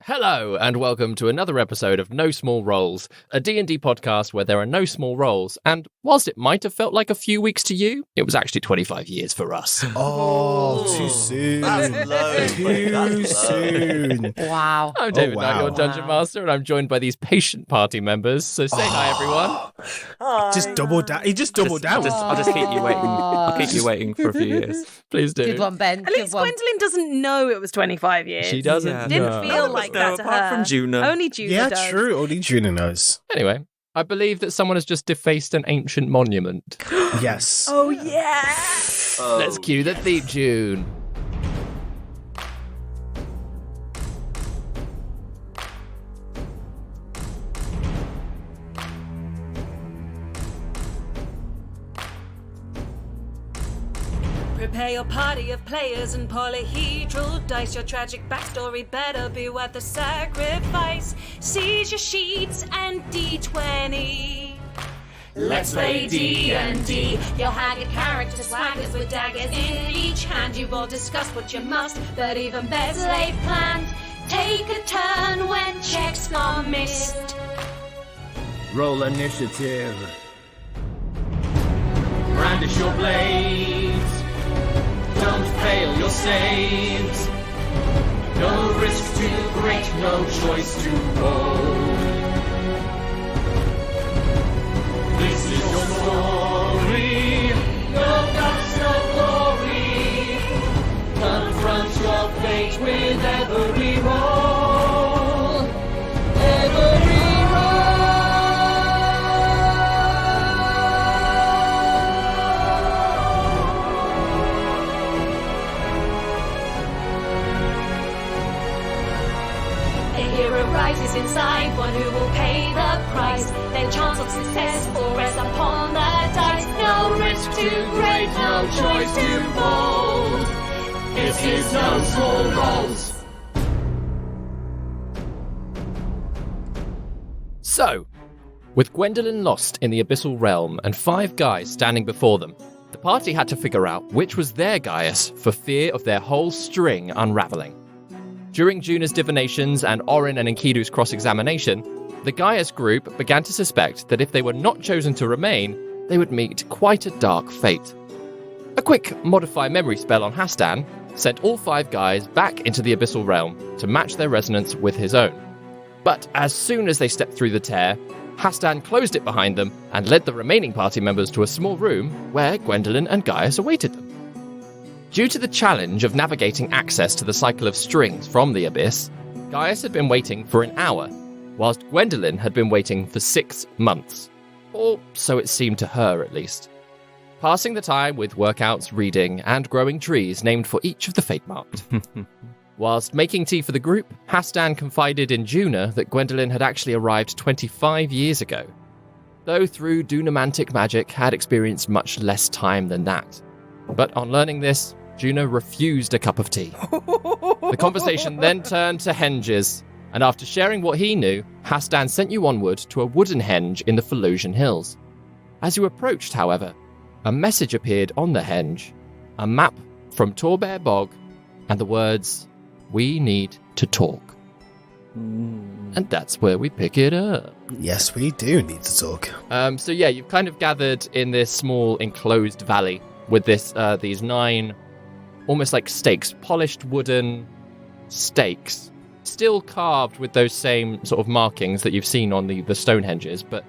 Hello, and welcome to another episode of No Small Roles, a D&D podcast where there are no small roles, and whilst it might have felt like a few weeks to you, it was actually 25 years for us. Oh, too soon. That's low. Too soon. Wow. I'm David Knight, your Dungeon Master, and I'm joined by these patient party members, so say hi, everyone. Hi. Just double down. He just doubled down. I'll just keep you waiting. I'll keep you waiting for a few years. Please do. Good one, Ben. At least Gwendolyn doesn't know it was 25 years. She doesn't. Yeah. Didn't feel like that to apart her. from Juna. Only Juna Yeah, does. true. Only Juna knows. Anyway, I believe that someone has just defaced an ancient monument. Yes. Oh, yeah. Oh, Let's cue the theme tune. Prepare your party of players and polyhedral dice. Your tragic backstory better be worth the sacrifice. Seize your sheets and D20. Let's play D&D. Your haggard character swaggers with daggers in each hand. You've all discussed what you must, but even better they've planned. Take a turn when checks are missed. Roll initiative. Brandish your blades. Don't fail your saves. No risk too great, no choice too bold. This is your story. No guts, no glory. Confront your fate with every roll. Every Rises inside, one who will pay the price. Then chance of success will rest upon the dice. No risk too great, no choice too bold. This is no small roles. So, with Gwendolyn lost in the Abyssal Realm and 5 guys standing before them, the party had to figure out which was their Gaius for fear of their whole string unraveling. During Juna's divinations and Orin and Enkidu's cross-examination, the Gaius group began to suspect that if they were not chosen to remain, they would meet quite a dark fate. A quick modify memory spell on Hastan sent all 5 guys back into the Abyssal Realm to match their resonance with his own. But as soon as they stepped through the tear, Hastan closed it behind them and led the remaining party members to a small room where Gwendolyn and Gaius awaited them. Due to the challenge of navigating access to the cycle of strings from the abyss, Gaius had been waiting for an hour, whilst Gwendolyn had been waiting for 6 months. Or so it seemed to her, at least. Passing the time with workouts, reading, and growing trees named for each of the fate-marked. Whilst making tea for the group, Hastan confided in Juna that Gwendolyn had actually arrived 25 years ago, though through dunamantic magic had experienced much less time than that. But on learning this, Juna refused a cup of tea. The conversation then turned to henges, and after sharing what he knew, Hastan sent you onward to a wooden henge in the Philosian Hills. As you approached, however, a message appeared on the henge, a map from Torbear Bog, and the words, "We need to talk." And that's where we pick it up. Yes, we do need to talk. So yeah, you've kind of gathered in this small enclosed valley with these 9 almost like stakes, polished wooden stakes, still carved with those same sort of markings that you've seen on the Stonehenges, but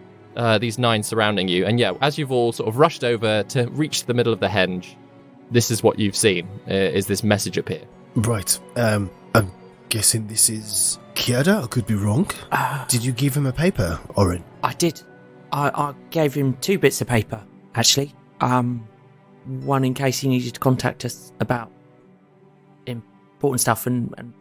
these 9 surrounding you. And yeah, as you've all sort of rushed over to reach the middle of the henge, this is what you've seen, is this message appear. Right. I'm guessing this is Kiada. I could be wrong. Did you give him a paper, Orin? I did. I gave him 2 bits of paper, actually. One in case he needed to contact us about important stuff, and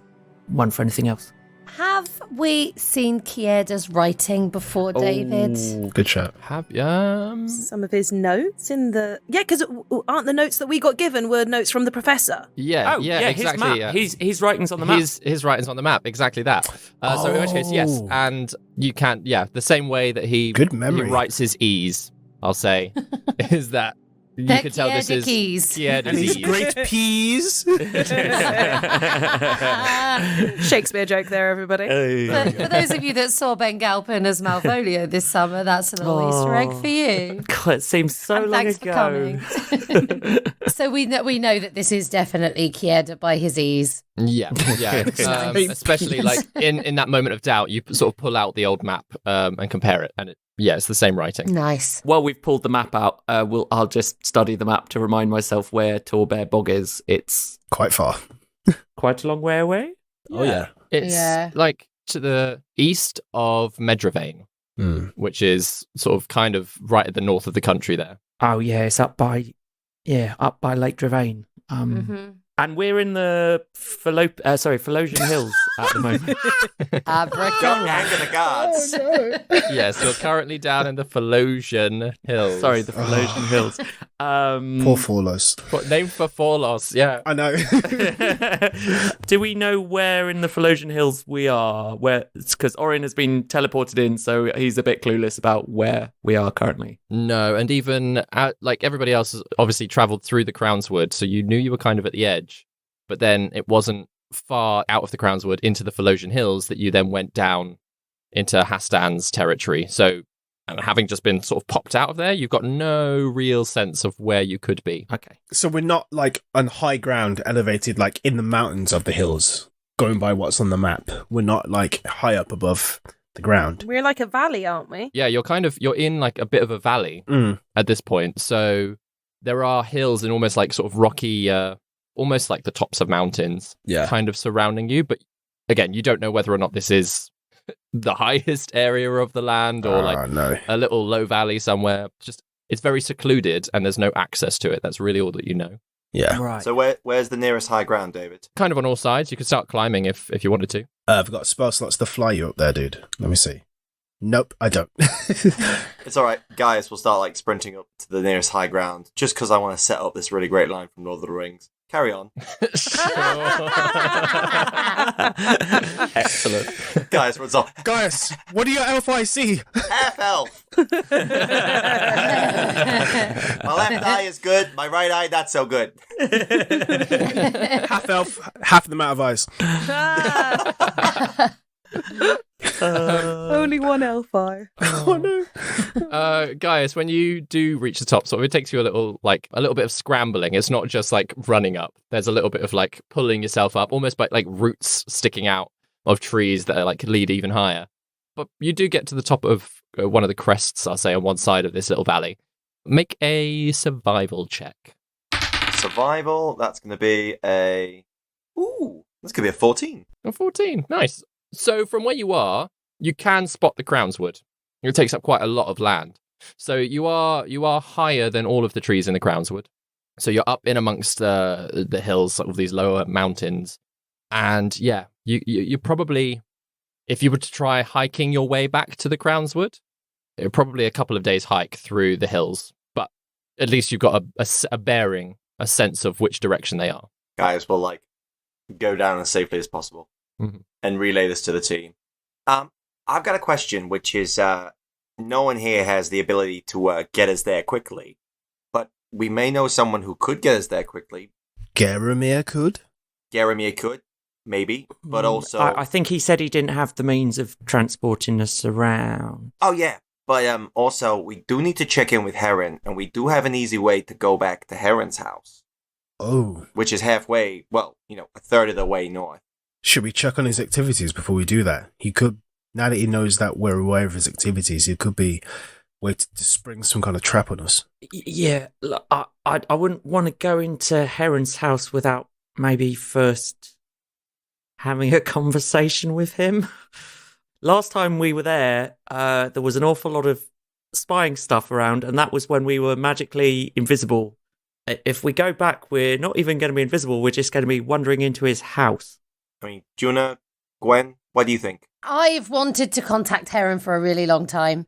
one for anything else. Have we seen Kieda's writing before, David? Good shot. Some of his notes in the... Yeah, because aren't the notes that we got given were notes from the professor? Yeah, exactly. His map. His writings on the map. His writings on the map, exactly that. So in which case, yes, and you can, the same way that he, Good memory. he writes his E's, I'll say, is that You They're can tell this Kieda is keys. Kieda And these keys. great peas. Shakespeare joke there, everybody. For those of you that saw Ben Galpin as Malvolio this summer, that's a little Easter egg for you. God, it seems so And long thanks ago. for coming. So we know that this is definitely Kieda by his ease. Yeah. Especially like in that moment of doubt, you sort of pull out the old map and compare it, and it's the same writing. Nice. While we've pulled the map out, I'll just study the map to remind myself where Torbear Bog is. It's Quite far. quite a long way away. Oh, yeah. It's like to the east of Medravane, which is sort of kind of right at the north of the country there. Oh yeah, it's up by Lake Dravane. And we're in the Philosian Hills at the moment. Don't Abracadabra. anger the gods. Yes, you're currently down in the Philosian Hills. Sorry, the Philosian Hills. Poor Forlos. Named for Forlos, yeah. I know. Do we know where in the Philosian Hills we are? Where? Because Orin has been teleported in, so he's a bit clueless about where we are currently. No, and even like everybody else has obviously travelled through the Crownswood, so you knew you were kind of at the edge. But then it wasn't far out of the Crownswood into the Philosian Hills that you then went down into Hastan's territory. So having just been sort of popped out of there, you've got no real sense of where you could be. Okay. So we're not like on high ground, elevated like in the mountains of the hills, going by what's on the map. We're not like high up above the ground. We're like a valley, aren't we? Yeah, you're in like a bit of a valley at this point. So there are hills and almost like sort of rocky, almost like the tops of mountains kind of surrounding you. But again, you don't know whether or not this is the highest area of the land or a little low valley somewhere. Just it's very secluded and there's no access to it. That's really all that you know. Yeah. Right. So where's the nearest high ground, David? Kind of on all sides. You could start climbing if you wanted to. I've got spell slots to fly you up there, dude. Let me see. Nope, I don't. It's all right, guys. We'll start like sprinting up to the nearest high ground, just because I want to set up this really great line from Lord of the Rings. Carry on, Excellent. guys. What's up? Guys, what do your elf eyes see? Half elf. My left eye is good. My right eye not so good. Half elf, half the amount of eyes. Only one elf eye. Oh no. Gaius, when you do reach the top, sort of it takes you a little bit of scrambling. It's not just like running up. There's a little bit of like pulling yourself up, almost by like roots sticking out of trees that are like lead even higher. But you do get to the top of one of the crests, I'll say, on one side of this little valley. Make a survival check. Survival. That's going to be a. Ooh, that's going to be a 14. A 14, nice. So from where you are, you can spot the Crownswood. It takes up quite a lot of land. So you are higher than all of the trees in the Crownswood. So you're up in amongst the hills, sort of these lower mountains. And yeah, you probably, if you were to try hiking your way back to the Crownswood, it would probably a couple of days hike through the hills. But at least you've got a bearing, a sense of which direction they are. Guys, will like go down as safely as possible and relay this to the team. I've got a question, which is no one here has the ability to get us there quickly, but we may know someone who could get us there quickly. Garamir could, maybe, but also... I think he said he didn't have the means of transporting us around. Oh, yeah, but also we do need to check in with Heron, and we do have an easy way to go back to Heron's house. Oh. Which is halfway, well, a third of the way north. Should we check on his activities before we do that? He could, now that he knows that we're aware of his activities, he could be waiting to spring some kind of trap on us. Yeah, look, I wouldn't want to go into Heron's house without maybe first having a conversation with him. Last time we were there, there was an awful lot of spying stuff around, and that was when we were magically invisible. If we go back, we're not even going to be invisible, we're just going to be wandering into his house. I mean, Juna, Gwen, what do you think? I've wanted to contact Heron for a really long time.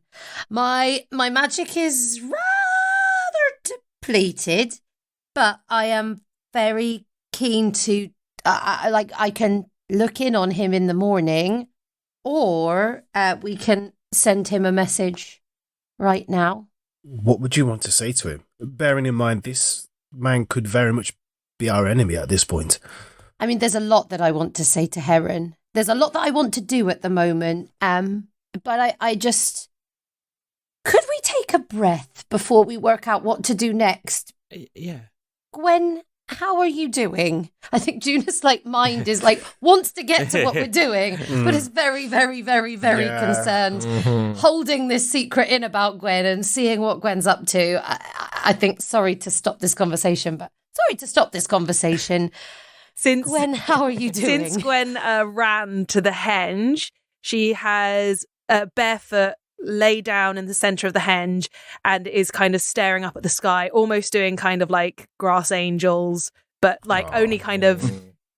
My magic is rather depleted, but I am very keen to, I can look in on him in the morning, or we can send him a message right now. What would you want to say to him? bearing in mind this man could very much be our enemy at this point. I mean, there's a lot that I want to say to Heron. There's a lot that I want to do at the moment. But I just... Could we take a breath before we work out what to do next? Yeah. Gwen, how are you doing? I think Juna's mind is wants to get to what we're doing, but is very, very, very, very concerned, holding this secret in about Gwen and seeing what Gwen's up to. I think, sorry to stop this conversation. Gwen, how are you doing? Since Gwen ran to the henge, she has barefoot lay down in the center of the henge and is kind of staring up at the sky, almost doing kind of like grass angels, but only kind of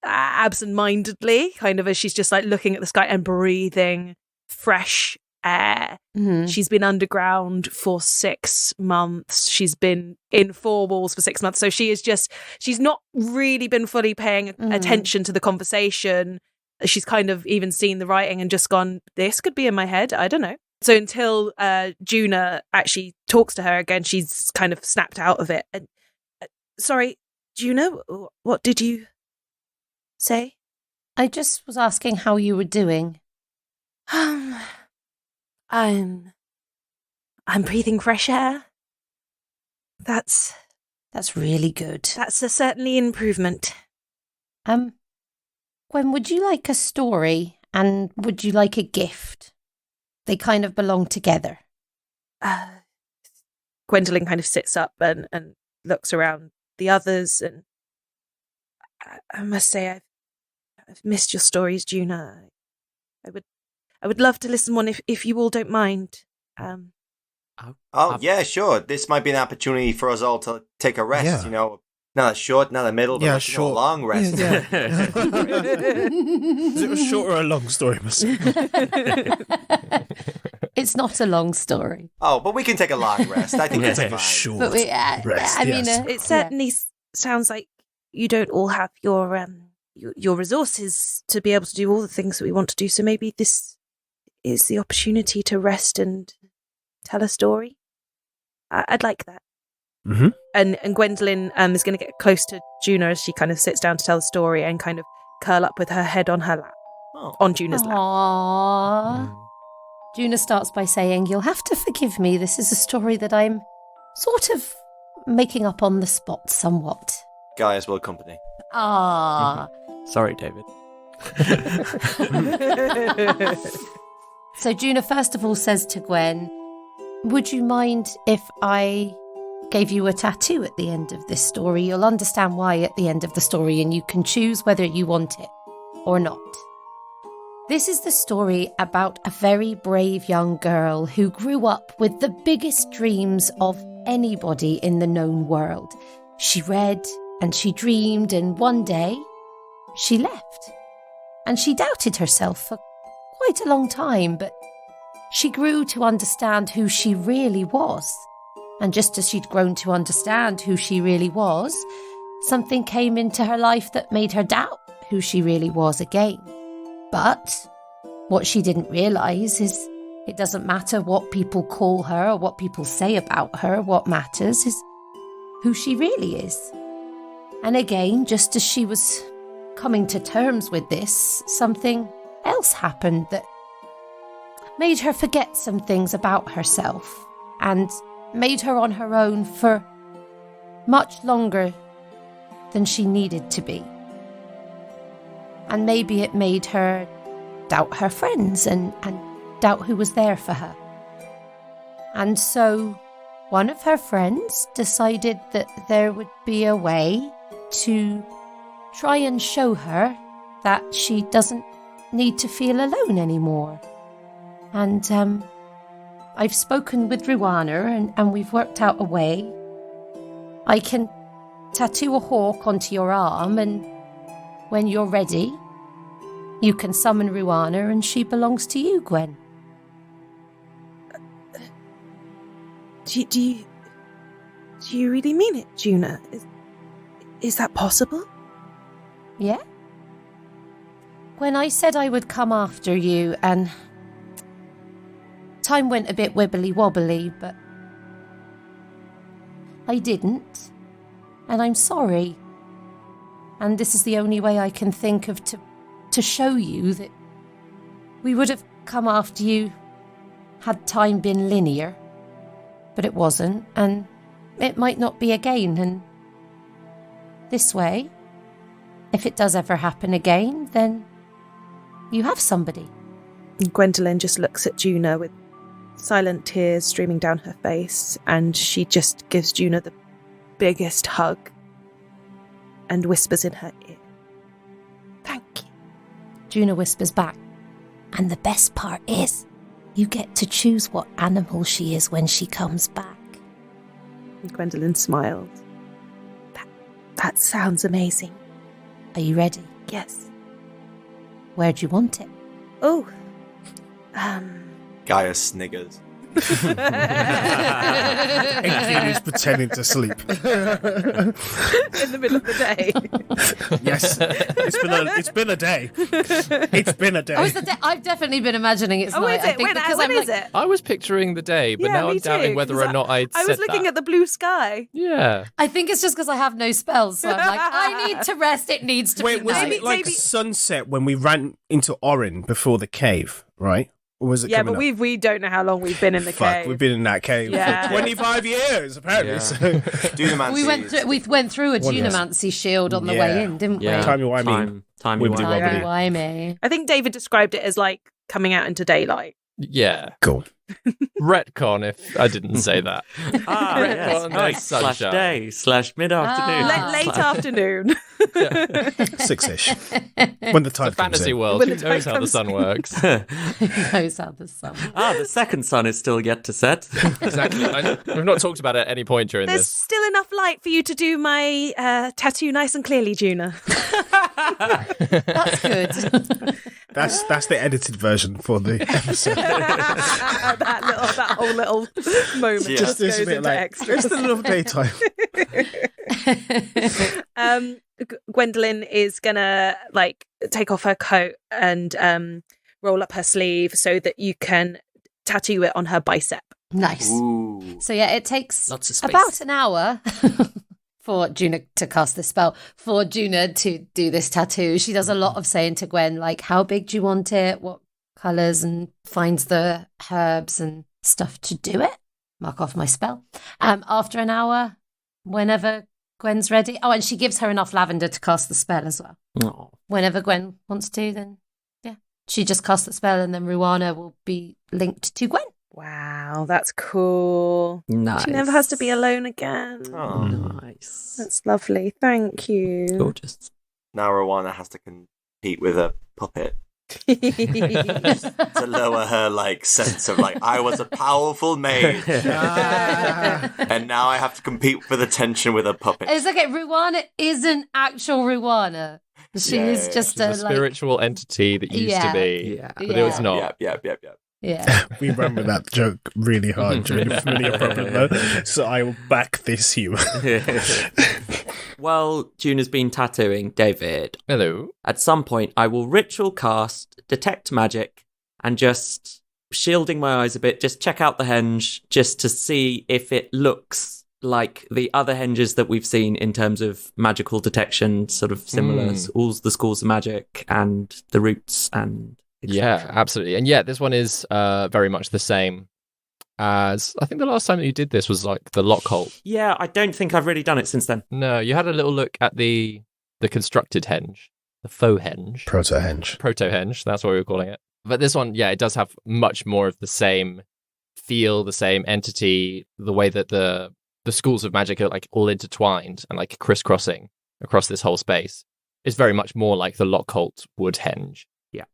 absent-mindedly, kind of as she's just looking at the sky and breathing fresh air. Mm-hmm. She's been underground for 6 months. She's been in 4 walls for 6 months. So she's not really been fully paying attention to the conversation. She's kind of even seen the writing and just gone, this could be in my head. I don't know. So until Juna actually talks to her again, she's kind of snapped out of it. And sorry, Juna, what did you say? I just was asking how you were doing. I'm breathing fresh air. That's really good. That's certainly improvement. Gwen, would you like a story and would you like a gift? They kind of belong together. Gwendolyn kind of sits up and looks around the others, and I must say I've missed your stories, Juna. I would love to listen one if you all don't mind. Yeah, sure. This might be an opportunity for us all to take a rest. Yeah. Not a short, not a middle, but a long rest. Yeah. Is it a short or a long story, Miss? It's not a long story. Oh, but we can take a long rest. I think that's fine. A short But rest. I mean, It certainly sounds like you don't all have your resources to be able to do all the things that we want to do. So maybe this is the opportunity to rest and tell a story. I'd like that. Mm-hmm. And Gwendolyn is going to get close to Juna as she kind of sits down to tell the story and kind of curl up with her head on her lap, on Juna's lap. Aww. Juna starts by saying, "You'll have to forgive me. This is a story that I'm sort of making up on the spot somewhat." Gaius will accompany. Ah. Sorry, David. So Juna first of all says to Gwen, "Would you mind if I gave you a tattoo at the end of this story? You'll understand why at the end of the story, and you can choose whether you want it or not." This is the story about a very brave young girl who grew up with the biggest dreams of anybody in the known world. She read and she dreamed, and one day she left. And she doubted herself for quite a long time, but she grew to understand who she really was. And just as she'd grown to understand who she really was, something came into her life that made her doubt who she really was again. But what she didn't realise is it doesn't matter what people call her or what people say about her. What matters is who she really is. And again, just as she was coming to terms with this, something else happened that made her forget some things about herself and made her on her own for much longer than she needed to be. And maybe it made her doubt her friends and doubt who was there for her. And so one of her friends decided that there would be a way to try and show her that she doesn't need to feel alone anymore. And I've spoken with Ruana and we've worked out a way. I can tattoo a hawk onto your arm, and when you're ready, you can summon Ruana and she belongs to you, Gwen. Do you really mean it, Juna? Is that possible? Yeah? When I said I would come after you, and time went a bit wibbly-wobbly, but I didn't. And I'm sorry. And this is the only way I can think of to show you that we would have come after you had time been linear. But it wasn't, and it might not be again, and this way, if it does ever happen again, then you have somebody. And Gwendolyn just looks at Juna with silent tears streaming down her face, and she just gives Juna the biggest hug and whispers in her ear, "Thank you." Juna whispers back, "And the best part is, you get to choose what animal she is when she comes back." And Gwendolyn smiled. That sounds amazing. Are you ready? Yes. Where do you want it? Oh, Gaia sniggers. Enkidu is pretending to sleep. in the middle of the day. Yes, it's been a day. It's been a day. Oh, it's the day. I've definitely been imagining it's Oh, night. is I it? think When because I'm is like, it? I was picturing the day, but Yeah, now I'm me doubting too, whether 'cause or not I'd I said was looking that. at the blue sky. Yeah. I think it's just because I have no spells, so I'm like, I need to rest. It needs to Wait, be was night. it like maybe- sunset when we ran into Orin before the cave, right? Or was it Yeah, coming but up? we don't know how long we've been in the Fuck, cave. we've been in that cave Yeah. for 25 years, apparently. Yeah. So. Dunamancy We went through a Wonders. Junomancy shield on the Yeah. way in, didn't Yeah. we? Timey-wimey. Timey-wimey. Wibbly-wobbly. Timey wimey. I think David described it as like coming out into daylight. Yeah. Cool. Retcon if I didn't say that. Ah, Right yes. on, Nice. sunshine. Slash day, slash mid-afternoon. Ah. Late afternoon. 6-ish. When the tide The fantasy comes in. world. When Who the knows tide how the comes sun works? Who knows how the sun. The second sun is still yet to set. Exactly. We've not talked about it at any point during There's this. still enough light for you to do my tattoo nice and clearly, Juna. That's good. That's the edited version for the episode. that whole little moment Yeah. just this goes bit into like, extras. just a little daytime. Gwendolyn is gonna like take off her coat and roll up her sleeve so that you can tattoo it on her bicep. Nice. Ooh. So yeah, it takes Lots of space. about an hour for Juna to cast this spell, for Juna to do this tattoo. She does a lot of saying to Gwen, like, how big do you want it? What colours? And finds the herbs and stuff to do it. Mark off my spell. After an hour, whenever Gwen's ready. Oh, and she gives her enough lavender to cast the spell as well. Oh. Whenever Gwen wants to, then yeah. She just casts the spell and then Ruana will be linked to Gwen. Wow, that's cool. Nice. She never has to be alone again. Oh. Nice. That's lovely. Thank you. Gorgeous. Now Rowana has to compete with a puppet to lower her like sense of like I was a powerful mage, and now I have to compete for the tension with a puppet. It's okay. Ruana isn't actual Ruana. She is just She's a spiritual entity that used to be, Yeah. but it was not. Yep. Yeah. We ran with that joke really hard during the familiar problem, though. So I will back this humour. Well, Juna's been tattooing David. Hello. At some point, I will ritual cast Detect Magic and just shielding my eyes a bit, just check out the henge just to see if it looks like the other henges that we've seen in terms of magical detection, sort of similar, all the schools of magic and the roots and Yeah, absolutely. And yeah, this one is very much the same as I think the last time that you did this was like the Lockholt. Yeah, I don't think I've really done it since then. No, you had a little look at the constructed henge, the faux henge. Proto-henge. Proto-henge, that's what we were calling it. But this one, yeah, it does have much more of the same feel, the same entity, the way that the schools of magic are like all intertwined and like crisscrossing across this whole space. It's very much more like the Lockholt wood henge. Yeah.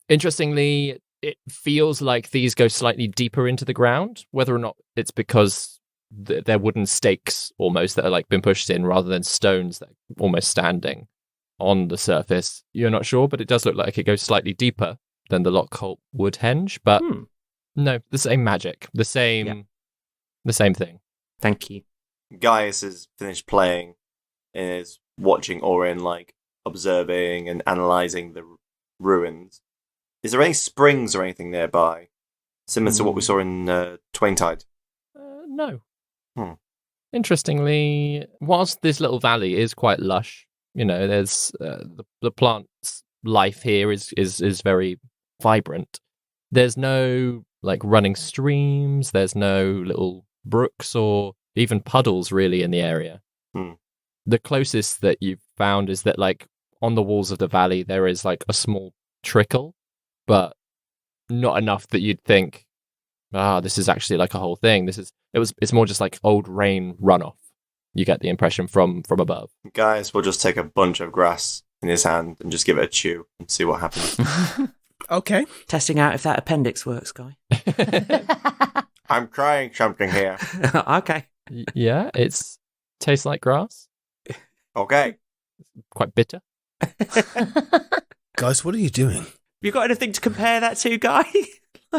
Interestingly, it feels like these go slightly deeper into the ground, whether or not it's because they're wooden stakes almost that are like been pushed in rather than stones that are almost standing on the surface. You're not sure, but it does look like it goes slightly deeper than the Lockholt wood henge. But no, the same magic, the same thing. Thank you. Gaius has finished playing and is watching Orin like observing and analysing the ruins. Is there any springs or anything nearby? Similar to what we saw in Twaintide? No. Interestingly, whilst this little valley is quite lush, there's the plant's life here is very vibrant. There's no running streams. There's no little brooks or even puddles really in the area. The closest that you've found is that on the walls of the valley there is a small trickle, but not enough that you'd think, this is actually a whole thing. It's more just old rain runoff. You get the impression from above. Guys, we'll just take a bunch of grass in his hand and just give it a chew and see what happens. Okay. Testing out if that appendix works, Guy. I'm trying something here. Okay. Yeah, tastes like grass. Okay. Quite bitter. Guys, what are you doing? You got anything to compare that to, Guy?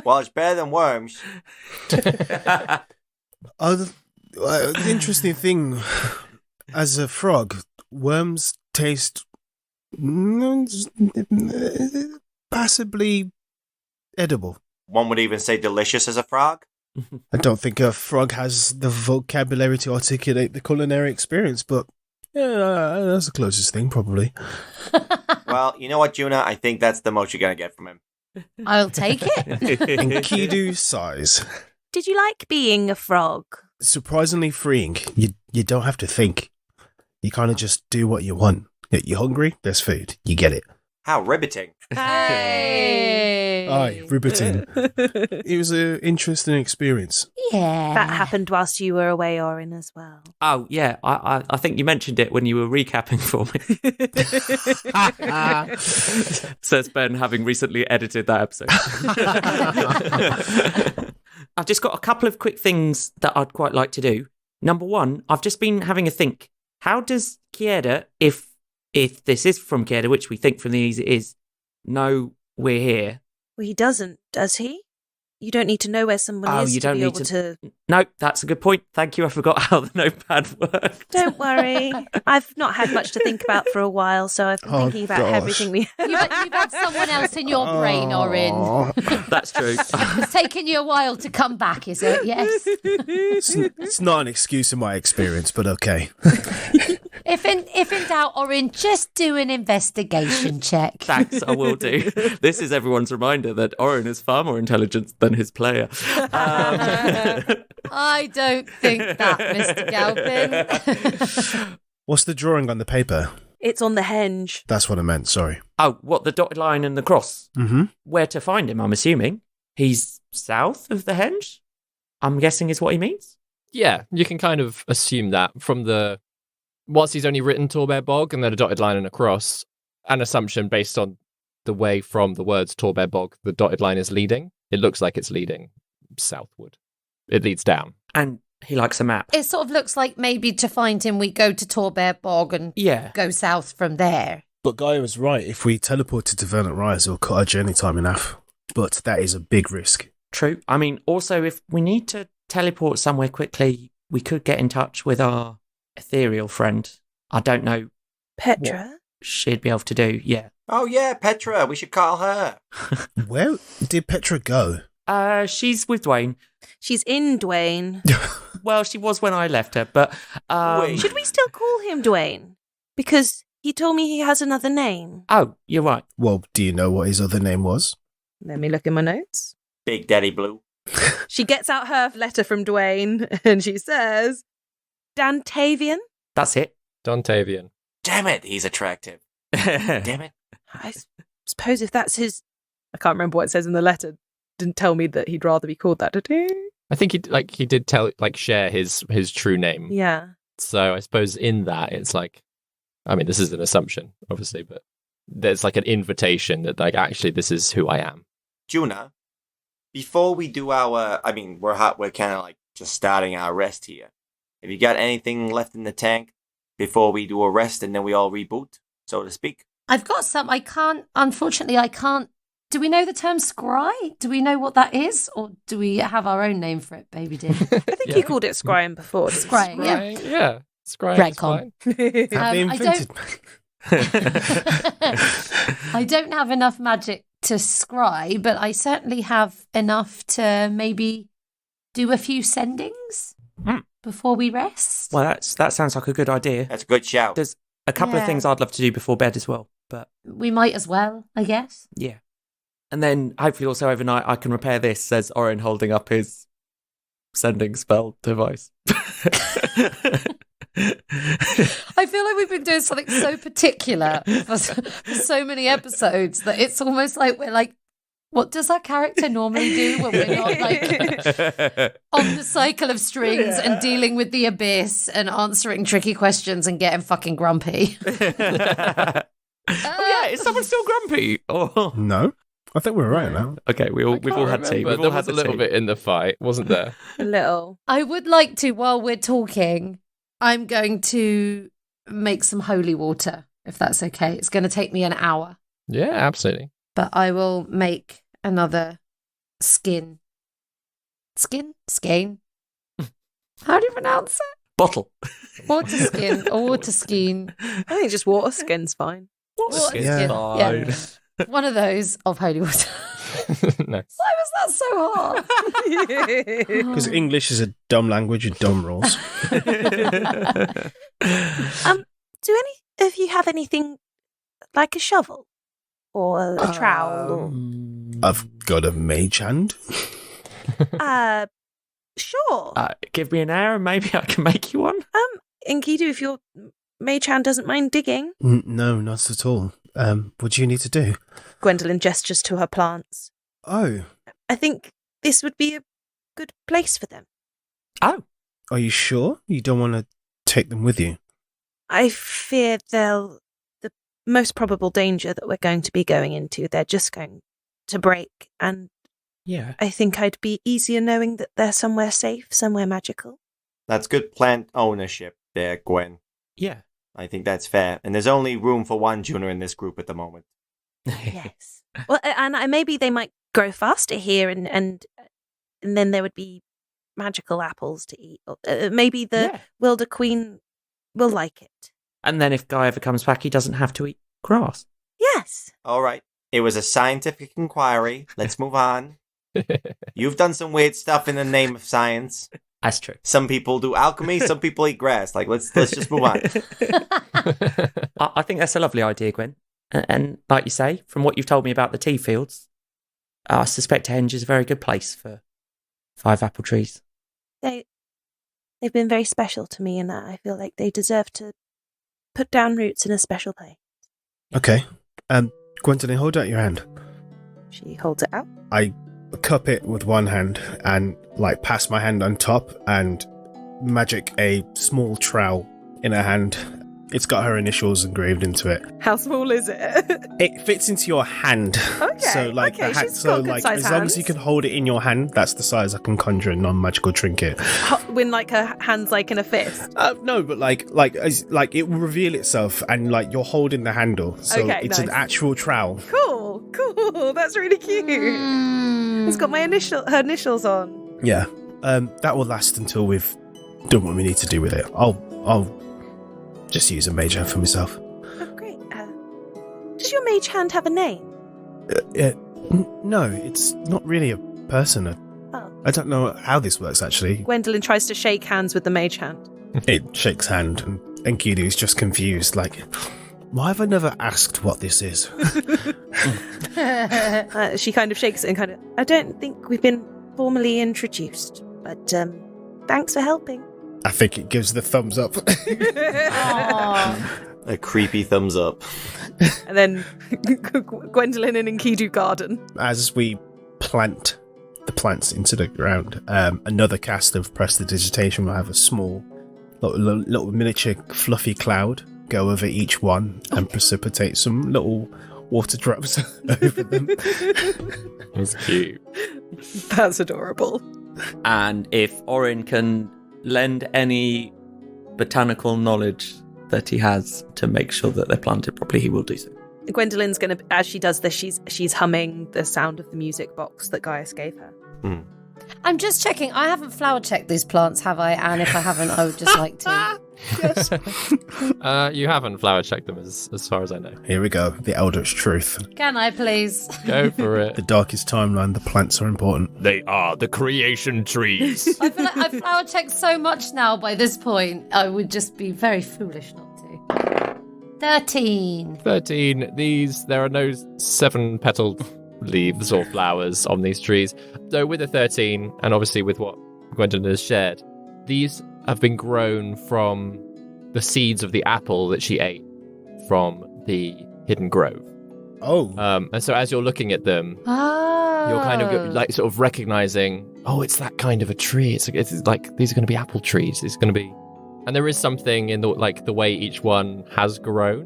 Well, it's better than worms. The interesting thing, as a frog, worms taste passably edible. One would even say delicious as a frog. I don't think a frog has the vocabulary to articulate the culinary experience, but yeah, that's the closest thing, probably. Well, you know what, Juna? I think that's the most you're going to get from him. I'll take it. Enkidu size. Did you like being a frog? Surprisingly freeing. You don't have to think. You kind of just do what you want. You're hungry, there's food. You get it. How riveting. Hey! Aye, riveting. It was an interesting experience. Yeah. That happened whilst you were away, Orin, as well. Oh, yeah. I think you mentioned it when you were recapping for me. Says Ben, having recently edited that episode. I've just got a couple of quick things that I'd quite like to do. Number one, I've just been having a think. How does Kieda, if this is from Kieda, which we think from these it is, know we're here? Well, he doesn't, does he? You don't need to know where someone is to be able to... No, that's a good point. Thank you. I forgot how the notepad worked. Don't worry. I've not had much to think about for a while, so I've been thinking about everything we... You've had someone else in your brain, Orin. That's true. It's taken you a while to come back, is it? Yes. It's not an excuse in my experience, but okay. If in doubt, Orin, just do an investigation check. Thanks, I will do. This is everyone's reminder that Orin is far more intelligent than his player. I don't think that, Mr. Galpin. What's the drawing on the paper? It's on the henge. That's what I meant, sorry. Oh, what, the dotted line and the cross? Mm-hmm. Where to find him, I'm assuming. He's south of the henge, I'm guessing is what he means? Yeah, you can kind of assume that from whilst he's only written Torbear Bog and then a dotted line and a cross, an assumption based on the way from the words Torbear Bog, the dotted line is leading. It looks like it's leading southward. It leads down. And he likes a map. It sort of looks like maybe to find him, we go to Torbear Bog and go south from there. But Guy was right. If we teleported to Vernant Rise, it'll cut our journey time in half. But that is a big risk. True. I mean, also, if we need to teleport somewhere quickly, we could get in touch with our ethereal friend. I don't know. Petra? She'd be able to do, yeah. Oh, yeah, Petra. We should call her. Where did Petra go? She's with Dwayne. She's in Dwayne. Well, she was when I left her, but... Should we still call him Dwayne? Because he told me he has another name. Oh, you're right. Well, do you know what his other name was? Let me look in my notes. Big Daddy Blue. She gets out her letter from Dwayne and she says, Dantavian? That's it. Dontavian. Damn it, he's attractive. Damn it. I suppose if that's his... I can't remember what it says in the letter. Didn't tell me that he'd rather be called that, did he? I think he did share his true name. Yeah. So I suppose in that it's this is an assumption, obviously, but there's an invitation that actually this is who I am. Juna, before we do our, we're kind of just starting our rest here. Have you got anything left in the tank before we do a rest and then we all reboot, so to speak? I've got some. Unfortunately, I can't. Do we know the term scry? Do we know what that is? Or do we have our own name for it, baby dear? I think you called it scrying before. Scrying, yeah. Yeah, scrying is fine. I don't have enough magic to scry, but I certainly have enough to maybe do a few sendings. before we rest? Well, that sounds like a good idea. That's a good shout. There's a couple of things I'd love to do before bed as well, but We might as well, I guess. yeah. And then hopefully also overnight I can repair this, says Orin, holding up his sending spell device. I feel like we've been doing something so particular for so many episodes that it's almost like we're like, what does our character normally do when we're not like on the cycle of strings and dealing with the abyss and answering tricky questions and getting fucking grumpy? Oh yeah, is someone still grumpy? Oh. No, I think we're right now. Okay, we've all had tea. We've all There had was a little tea. bit in the fight, wasn't there? A little. I would like to, while we're talking, I'm going to make some holy water, if that's okay. It's going to take me an hour, Yeah, absolutely. but I will make another skin. Skein? How do you pronounce it? Bottle. Water skin or water skein. I think just water skin's fine. Water Yeah. skin. Yeah. One of those of holy water. Nice. Why was that so hard? Because English is a dumb language with dumb rules. Do any of you have anything like a shovel or a trowel? I've got a mage hand. Or... sure. Give me an hour and maybe I can make you one. Enkidu, if your mage hand doesn't mind digging. No, not at all. What do you need to do? Gwendolyn gestures to her plants. Oh, I think this would be a good place for them. Oh. are you sure you don't want to take them with you? I fear the most probable danger that we're going to be going into, they're just going to break, and Yeah. I think I'd be easier knowing that they're somewhere safe, somewhere magical. That's good plant ownership there, Gwen. Yeah. I think that's fair. And there's only room for one Juno in this group at the moment. Yes. Well, and maybe they might grow faster here, and then there would be magical apples to eat. Maybe the Wilder Queen will like it. And then if Guy ever comes back, he doesn't have to eat grass. Yes. All right. It was a scientific inquiry. Let's move on. You've done some weird stuff in the name of science. That's true. Some people do alchemy. Some people eat grass. Like, let's just move on. I think that's a lovely idea, Gwen. And like you say, from what you've told me about the tea fields, I suspect Henge is a very good place for 5 apple trees. They've been very special to me, and I feel like they deserve to put down roots in a special place. Okay. Gwendolyn, hold out your hand. She holds it out. I cup it with one hand and pass my hand on top and magic a small trowel in her hand. It's got her initials engraved into it. How small is it? It fits into your hand. Okay. So okay. the She's got good size as long as you can hold it in your hand, that's the size I can conjure a non-magical trinket. When her hand's in a fist. No, but it will reveal itself, and you're holding the handle, so Okay, it's an nice. actual trowel. Cool. That's really cute. It's got her initials on. Yeah. That will last until we've done what we need to do with it. I'll just use a mage hand for myself. Oh, great. Does your mage hand have a name? No, it's not really a person. I don't know how this works, actually. Gwendolyn tries to shake hands with the mage hand. It shakes hand, and Enkidu's just confused, why have I never asked what this is? She kind of shakes it and I don't think we've been formally introduced, but thanks for helping. I think it gives the thumbs up. A creepy thumbs up. And then Gwendolyn and Enkidu garden. As we plant the plants into the ground, another cast of prestidigitation will have a small, little miniature fluffy cloud go over each one and precipitate some little water drops over them. That's cute. That's adorable. And if Orin can lend any botanical knowledge that he has to make sure that they're planted properly, he will do so. Gwendolyn's going to, as she does this, she's humming the sound of the music box that Gaius gave her. Mm. I'm just checking. I haven't flower checked these plants, have I? And if I haven't, I would just like to. Yes. You haven't flower checked them as far as I know. Here we go. The Eldritch Truth. Can I please? Go for it. The darkest timeline. The plants are important. They are the creation trees. I feel like I've flower checked so much now by this point. I would just be very foolish not to. 13. 13. There are no 7-petaled leaves or flowers on these trees. So with a 13, and obviously with what Gwendolyn has shared, these have been grown from the seeds of the apple that she ate from the hidden grove. Oh. And so as you're looking at them, Oh. you're kind of like sort of recognizing, oh, it's that kind of a tree. It's like these are going to be apple trees. It's going to be, and there is something in the way each one has grown,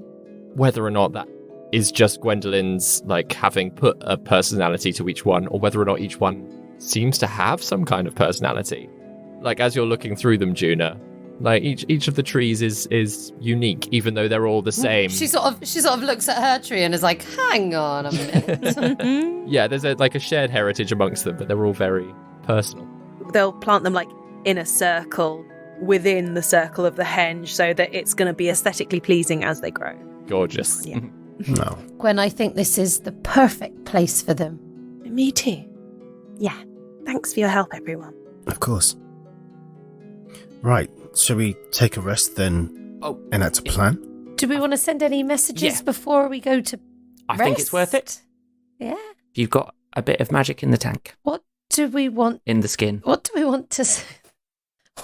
whether or not that is just Gwendolyn's like having put a personality to each one, or whether or not each one seems to have some kind of personality. Like as you're looking through them, Juna, like each of the trees is unique, even though they're all the same. She sort of looks at her tree and is like, hang on a minute. Yeah, there's a shared heritage amongst them, but they're all very personal. They'll plant them like in a circle within the circle of the henge so that it's going to be aesthetically pleasing as they grow. Gorgeous. Yeah. No. Gwen, I think this is the perfect place for them. Me too. Yeah. Thanks for your help, everyone. Of course. Right. Shall we take a rest then? Oh, enact a plan? Do we want to send any messages Yeah. before we go to I think it's worth it. Yeah. You've got a bit of magic in the tank, What do we want? in the skin. What do we want to say?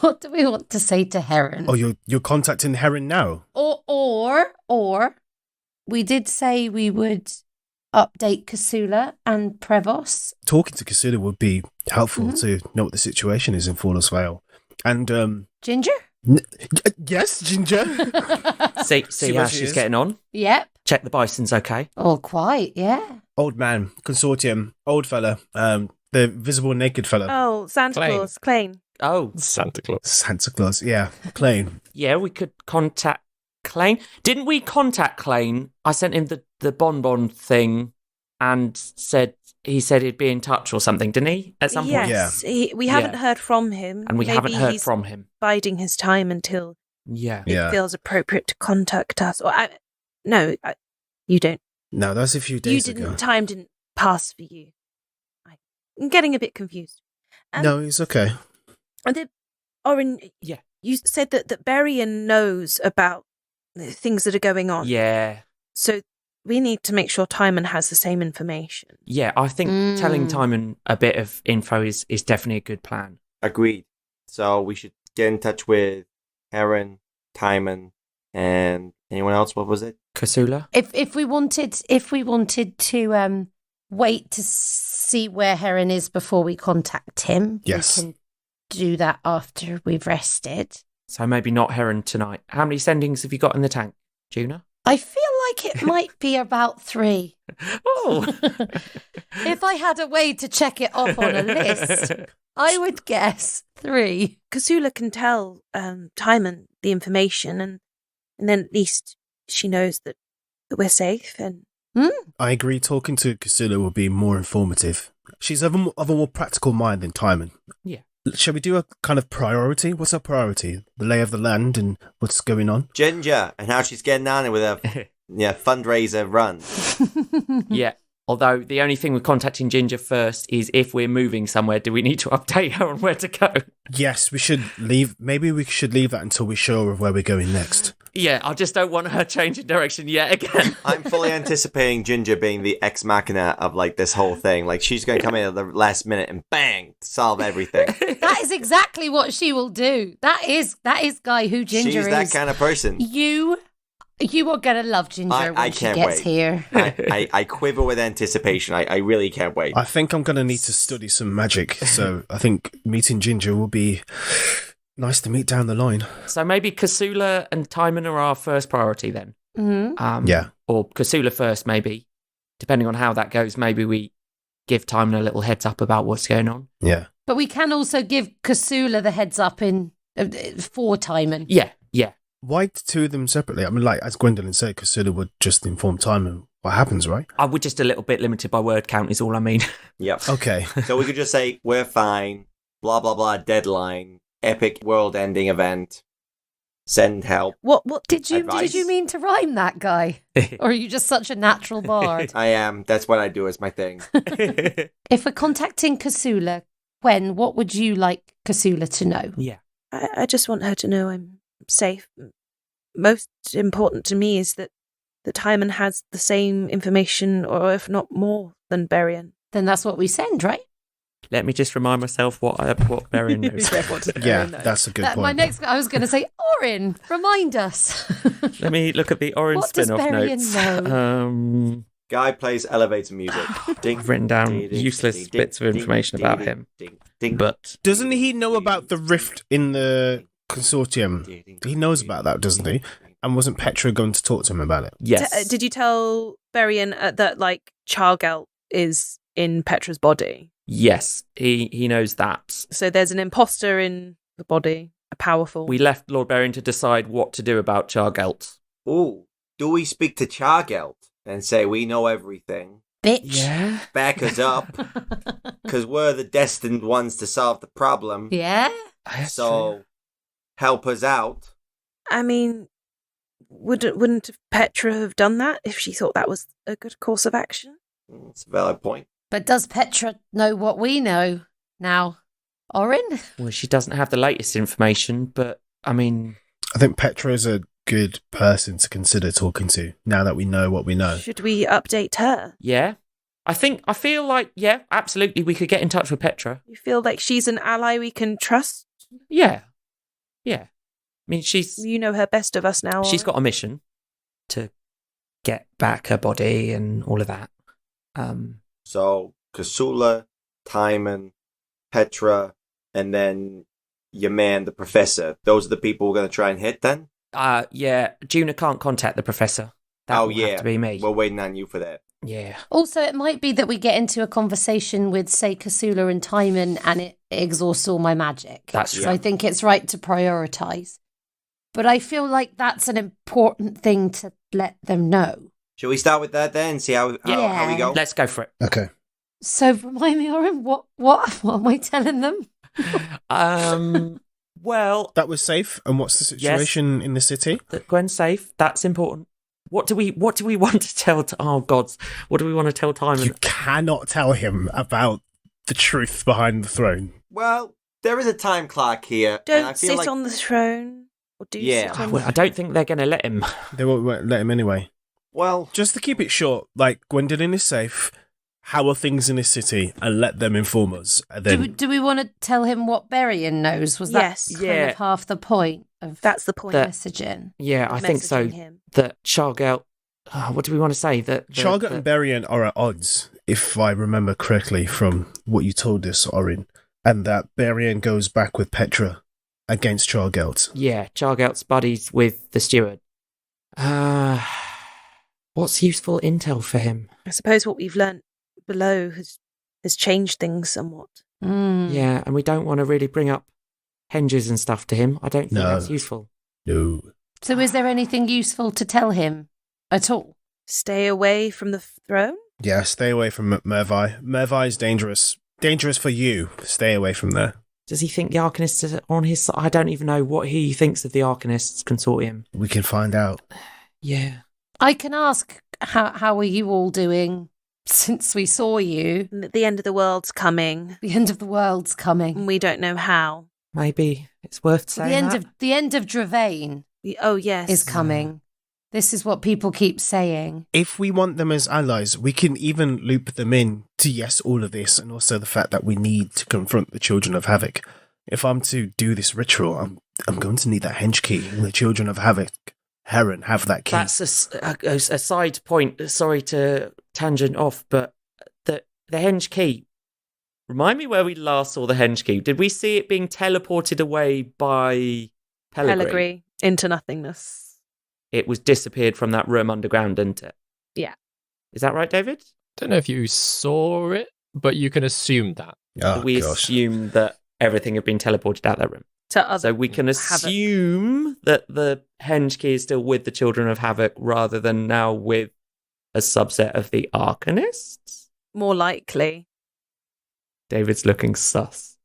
What do we want to say to Heron? Oh, you're contacting Heron now? Or we did say we would update Kasula and Prevost. Talking to Kasula would be helpful to know what the situation is in Faller's Vale. And, Ginger? yes, Ginger. See how what she she's is. getting on. Yep. Check the bison's okay. Oh, quite, yeah. Old man, consortium, old fella, the visible naked fella. Oh, Santa Clay. Claus, Clane. Oh, Santa Claus. Santa Claus, yeah. Plain. yeah, we could contact Clane. Didn't we contact Clane? I sent him the bonbon thing and he said he'd be in touch or something, didn't he? At some point? Yes, we haven't Yeah. heard from him. And we Maybe haven't heard he's from him. biding his time until Yeah. Yeah. it feels appropriate to contact us. Or you don't. No, that was a few days ago. Time didn't pass for you. I'm getting a bit confused. No, it's okay. Orin, Yeah. you said that Berrien knows about the things that are going on. Yeah. So we need to make sure Timon has the same information. Yeah, I think telling Timon a bit of info is definitely a good plan. Agreed. So we should get in touch with Heron, Timon, and anyone else. What was it? Kasula? If we wanted to wait to see where Heron is before we contact him, Yes. we can do that after we've rested. So maybe not Heron tonight. How many sendings have you got in the tank, Juna? I feel like it might be about 3. Oh! If I had a way to check it off on a list, I would guess 3. Kasula can tell Timon the information, and then at least she knows that we're safe. And I agree. Talking to Kasula would be more informative. She's of a more practical mind than Timon. Yeah. Shall we do a kind of priority? What's our priority? The lay of the land and what's going on? Ginger and how she's getting on with her fundraiser run. Yeah. Although the only thing with contacting Ginger first is if we're moving somewhere, do we need to update her on where to go? Yes, we should leave. Maybe we should leave that until we're sure of where we're going next. Yeah, I just don't want her changing direction yet again. I'm fully anticipating Ginger being the ex machina of like this whole thing. Like she's going to come in at the last minute and bang, solve everything. That is exactly what she will do. That is Guy who Ginger She's is. that kind of person. You are gonna love Ginger I when she can't gets wait. here. I quiver with anticipation. I really can't wait. I think I'm going to need to study some magic, so I think meeting Ginger will be nice to meet down the line. So maybe Kasula and Timon are our first priority then. Mm-hmm. Yeah. Or Kasula first, maybe. Depending on how that goes, maybe we give Timon a little heads up about what's going on. Yeah. But we can also give Kasula the heads up for Timon. Yeah, yeah. Why two of them separately? I mean, like, as Gwendolyn said, Kasula would just inform Timon what happens, right? We're just a little bit limited by word count is all I mean. Yep. Okay. So we could just say, we're fine, blah, blah, blah, deadline, epic world-ending event. send help. What Did you Advice? mean to rhyme that guy? Or are you just such a natural bard? I am. That's what I do. It's my thing. If we're contacting Kasula, Gwen, what would you like Kasula to know? Yeah. I just want her to know I'm safe. Most important to me is that Timon has the same information, or if not more, than Berian. Then that's what we send, right? Let me just remind myself what Berian knows. Yeah, that's a good point. My next, I was going to say, Orin, remind us. Let me look at the orange What does spin-off Berian notes. know? Guy plays elevator music. Ding, I've written down ding, ding, useless ding, bits of ding, information ding, about ding, him. ding, ding, But Doesn't he know about the rift in the consortium? He knows about that, doesn't he? And wasn't Petra going to talk to him about it? yes. Did you tell Berian that, Chargel is in Petra's body? Yes, he knows that. So there's an imposter in the body, a powerful. We left Lord Berian to decide what to do about Chargelt. Ooh, do we speak to Chargelt and say we know everything? Bitch. Yeah. Back us up, because we're the destined ones to solve the problem. Yeah? So, help us out. I mean, wouldn't Petra have done that if she thought that was a good course of action? It's a valid point. But does Petra know what we know now? Orin? Well, she doesn't have the latest information, but I mean, I think Petra is a good person to consider talking to now that we know what we know. Should we update her? yeah. I feel like, yeah, absolutely, we could get in touch with Petra. You feel like she's an ally we can trust? Yeah. Yeah. I mean, You know her best of us now. she's got a mission to get back her body and all of that. So, Kasula, Timon, Petra, and then your man, the professor. Those are the people we're going to try and hit then? Yeah, Juna can't contact the professor. That will have to be me. We're waiting on you for that. Yeah. Also, it might be that we get into a conversation with, say, Kasula and Timon, and it exhausts all my magic. That's So true. I think it's right to prioritise. But I feel like that's an important thing to let them know. Shall we start with that then? See how we go? Let's go for it. Okay. So remind me, Orin, what am I telling them? Well, That was safe. And what's the situation in the city? that Gwen's safe. That's important. What do we want to tell? Oh gods, what do we want to tell Timon? You cannot tell him about the truth behind the throne. Well, there is a time clock here. and I Don't feel sit like on the throne. Or do Yeah. sit on Well, I don't think they're going to let him. They won't let him anyway. Well, Just to keep it short, like Gwendolyn is safe. How are things in this city? And let them inform us. And then Do we want to tell him what Berian knows? Was that Yes. kind Yeah. of half the point of That's the point. That- messaging? Yeah, I think so. Messaging him. That Chargel. What do we want to say? That Chargot and Berian are at odds, if I remember correctly from what you told us, Orin. And that Berian goes back with Petra against Chargelt. Yeah, Chargelt's buddies with the steward. What's useful intel for him? I suppose what we've learnt below has changed things somewhat. Mm. Yeah, and we don't want to really bring up henges and stuff to him. I don't think No. that's useful. No. So is there anything useful to tell him at all? Stay away from the throne? Yeah, stay away from Mervi. Mervi is dangerous. Dangerous for you. Stay away from there. Does he think the Arcanists are on his side? I don't even know what he thinks of the Arcanists consortium. We can find out. Yeah. I can ask, how are you all doing since we saw you? And that the end of the world's coming. The end of the world's coming. And we don't know how. Maybe it's worth saying The end of Dravane Oh, yes. is coming. This is what people keep saying. If we want them as allies, we can even loop them in to yes, all of this, and also the fact that we need to confront the Children of Havoc. If I'm to do this ritual, I'm going to need that henge key, and the Children of Havoc, Heron, have that key. That's a side point. Sorry to tangent off, but the henge key. Remind me where we last saw the henge key. Did we see it being teleported away by Pellegrini? Into nothingness. It was disappeared from that room underground, didn't it? Yeah. Is that right, David? Don't know if you saw it, but you can assume that. Oh, We gosh. assume that everything had been teleported out that room. To other So we can Havoc. assume that the henge key is still with the Children of Havoc rather than now with a subset of the Arcanists? More likely. David's looking sus.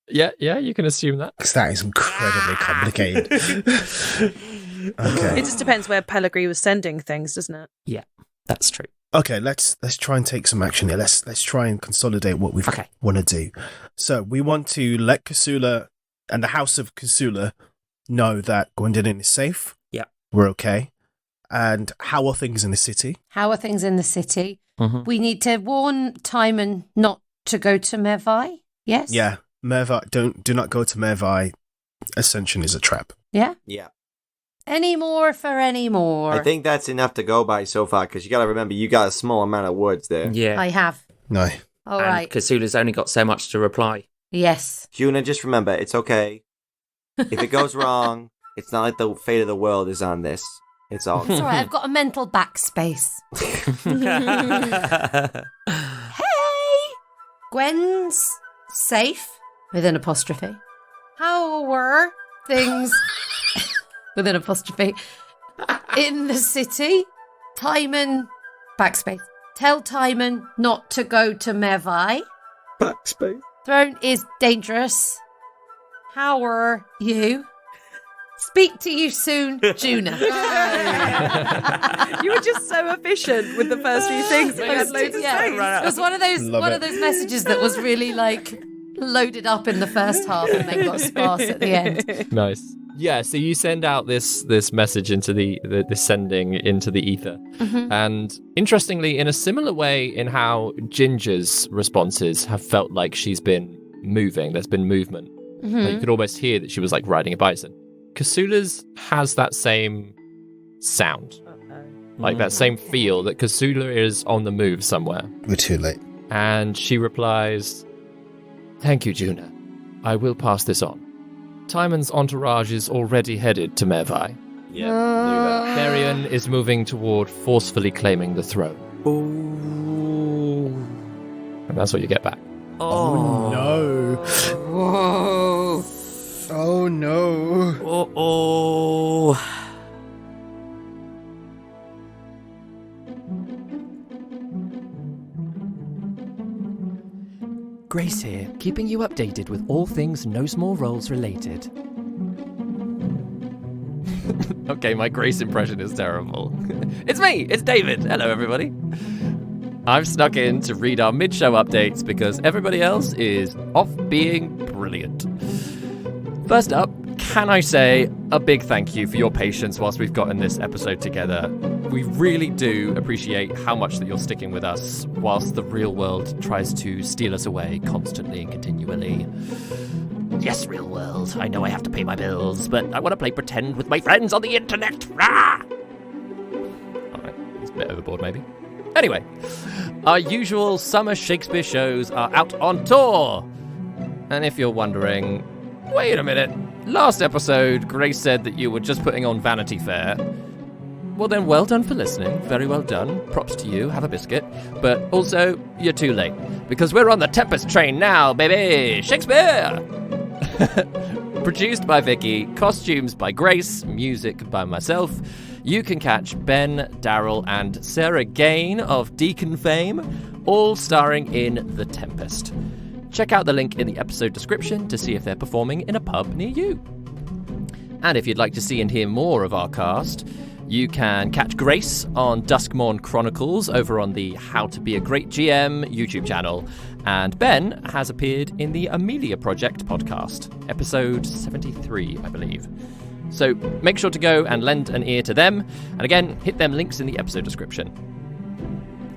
Yeah, you can assume that. Because that is incredibly complicated. Okay. It just depends where Pellegrini was sending things, doesn't it? Yeah, that's true. Okay, let's try and take some action here. Let's try and consolidate what we want to do. So we want to let Kasula and the House of Kasula know that Gwendolyn is safe. Yeah. We're okay. And how are things in the city? How are things in the city? Mm-hmm. We need to warn Timon not to go to Mervai. Yes? Yeah. Mervai, do not go to Mervai. Ascension is a trap. Yeah? Yeah. Any more for any more? I think that's enough to go by so far, because you got to remember, you got a small amount of words there. Yeah. I have. No. All and right. Kasula's only got so much to reply. Yes. Juna, just remember, it's okay. If it goes wrong, it's not like the fate of the world is on this. It's all. It's all right. I've got a mental backspace. Hey! Gwen's safe, with an apostrophe. How were things, with an apostrophe, in the city? Timon, backspace. Tell Timon not to go to Mervai. Backspace. Throne is dangerous. How are you? Speak to you soon, Juna. You were just so efficient with the first few things. I had loads of space. It was one of those messages that was really like loaded up in the first half and then got sparse at the end. Nice. Yeah, so you send out this message into the sending into the ether. Mm-hmm. And interestingly, in a similar way in how Ginger's responses have felt like she's been moving, there's been movement. Mm-hmm. Like you could almost hear that she was like riding a bison. Kasula's has that same sound. Like that same feel that Kasula is on the move somewhere. We're too late. And she replies, "Thank you, Juna. I will pass this on. Timon's entourage is already headed to Mervai. Yeah, knew that. Therion is moving toward forcefully claiming the throne." Ooh. And that's what you get back. Oh, no. Whoa. Oh no. Oh. Grace here, keeping you updated with all things No Small Roles related. Okay, my Grace impression is terrible. It's me, it's David. Hello, everybody. I've snuck in to read our mid-show updates because everybody else is off being brilliant. First up, can I say a big thank you for your patience whilst we've gotten this episode together. We really do appreciate how much that you're sticking with us whilst the real world tries to steal us away constantly and continually. Yes, real world, I know I have to pay my bills, but I want to play pretend with my friends on the internet. Rah! Alright, it's a bit overboard maybe. Anyway, our usual summer Shakespeare shows are out on tour. And if you're wondering, wait a minute, last episode Grace said that you were just putting on Vanity Fair. Well then, well done for listening, very well done, props to you, have a biscuit. But also, you're too late, because we're on the Tempest train now, baby! Shakespeare! Produced by Vicky, costumes by Grace, music by myself. You can catch Ben, Darrel, and Sarah Gain of Deacon fame, all starring in The Tempest. Check out the link in the episode description to see if they're performing in a pub near you. And if you'd like to see and hear more of our cast, you can catch Grace on Duskmourn Chronicles over on the How to Be a Great GM YouTube channel. And Ben has appeared in the Amelia Project podcast, episode 73, I believe. So make sure to go and lend an ear to them. And again, hit them links in the episode description.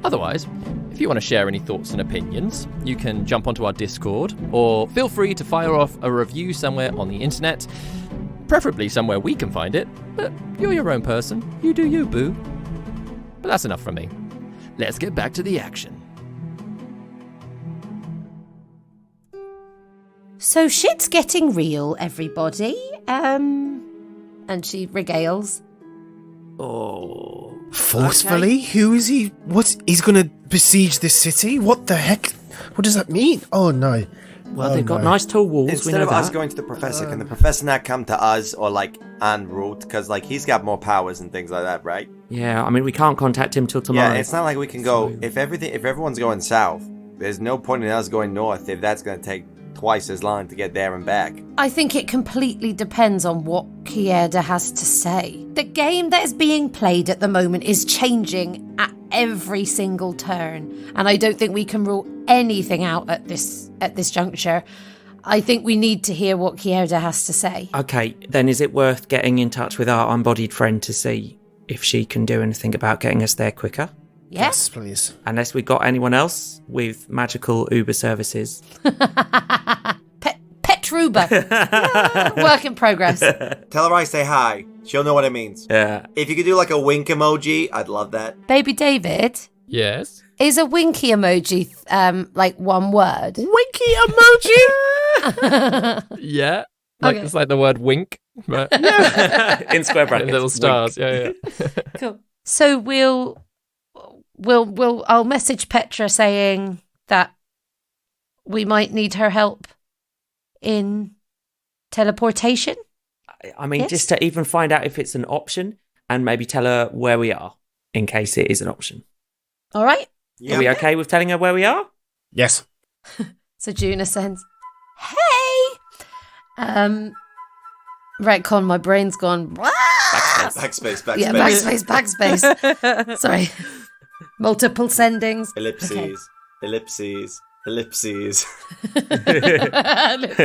Otherwise, if you want to share any thoughts and opinions, you can jump onto our Discord, or feel free to fire off a review somewhere on the internet, preferably somewhere we can find it, but you're your own person. You do you, boo. But that's enough from me. Let's get back to the action. So shit's getting real, everybody. And she regales. Oh. Forcefully? Okay. Who is he? He's gonna besiege this city? What the heck? What does that mean? Oh no. Well, they've got nice tall walls. Instead of us going to the professor, can the professor not come to us or like Anne Root? Because like he's got more powers and things like that, right? Yeah, I mean we can't contact him till tomorrow. Yeah, it's not like we can go if everyone's going south. There's no point in us going north if that's going to take twice as long to get there and back. I think it completely depends on what Kierda has to say. The game that is being played at the moment is changing at every single turn, and I don't think we can rule anything out at this juncture. I think we need to hear what Kierda has to say. Okay, then is it worth getting in touch with our unbodied friend to see if she can do anything about getting us there quicker? Yes, please. Unless we got anyone else with magical Uber services. Petruba. Work in progress. Tell her I say hi. She'll know what it means. Yeah. If you could do like a wink emoji, I'd love that. Baby David, Yes? is a winky emoji like one word? Winky emoji? Yeah. Like Okay. it's like the word wink, but In square brackets. little stars. Yeah. Cool. So I'll message Petra saying that we might need her help in teleportation. I mean, Yes? just to even find out if it's an option and maybe tell her where we are in case it is an option. All right. Yeah. Are we okay with telling her where we are? Yes. So Juna sends, "Hey." Right, Con, my brain's gone. Backspace. Yeah, backspace. Sorry. Multiple sendings. Ellipses.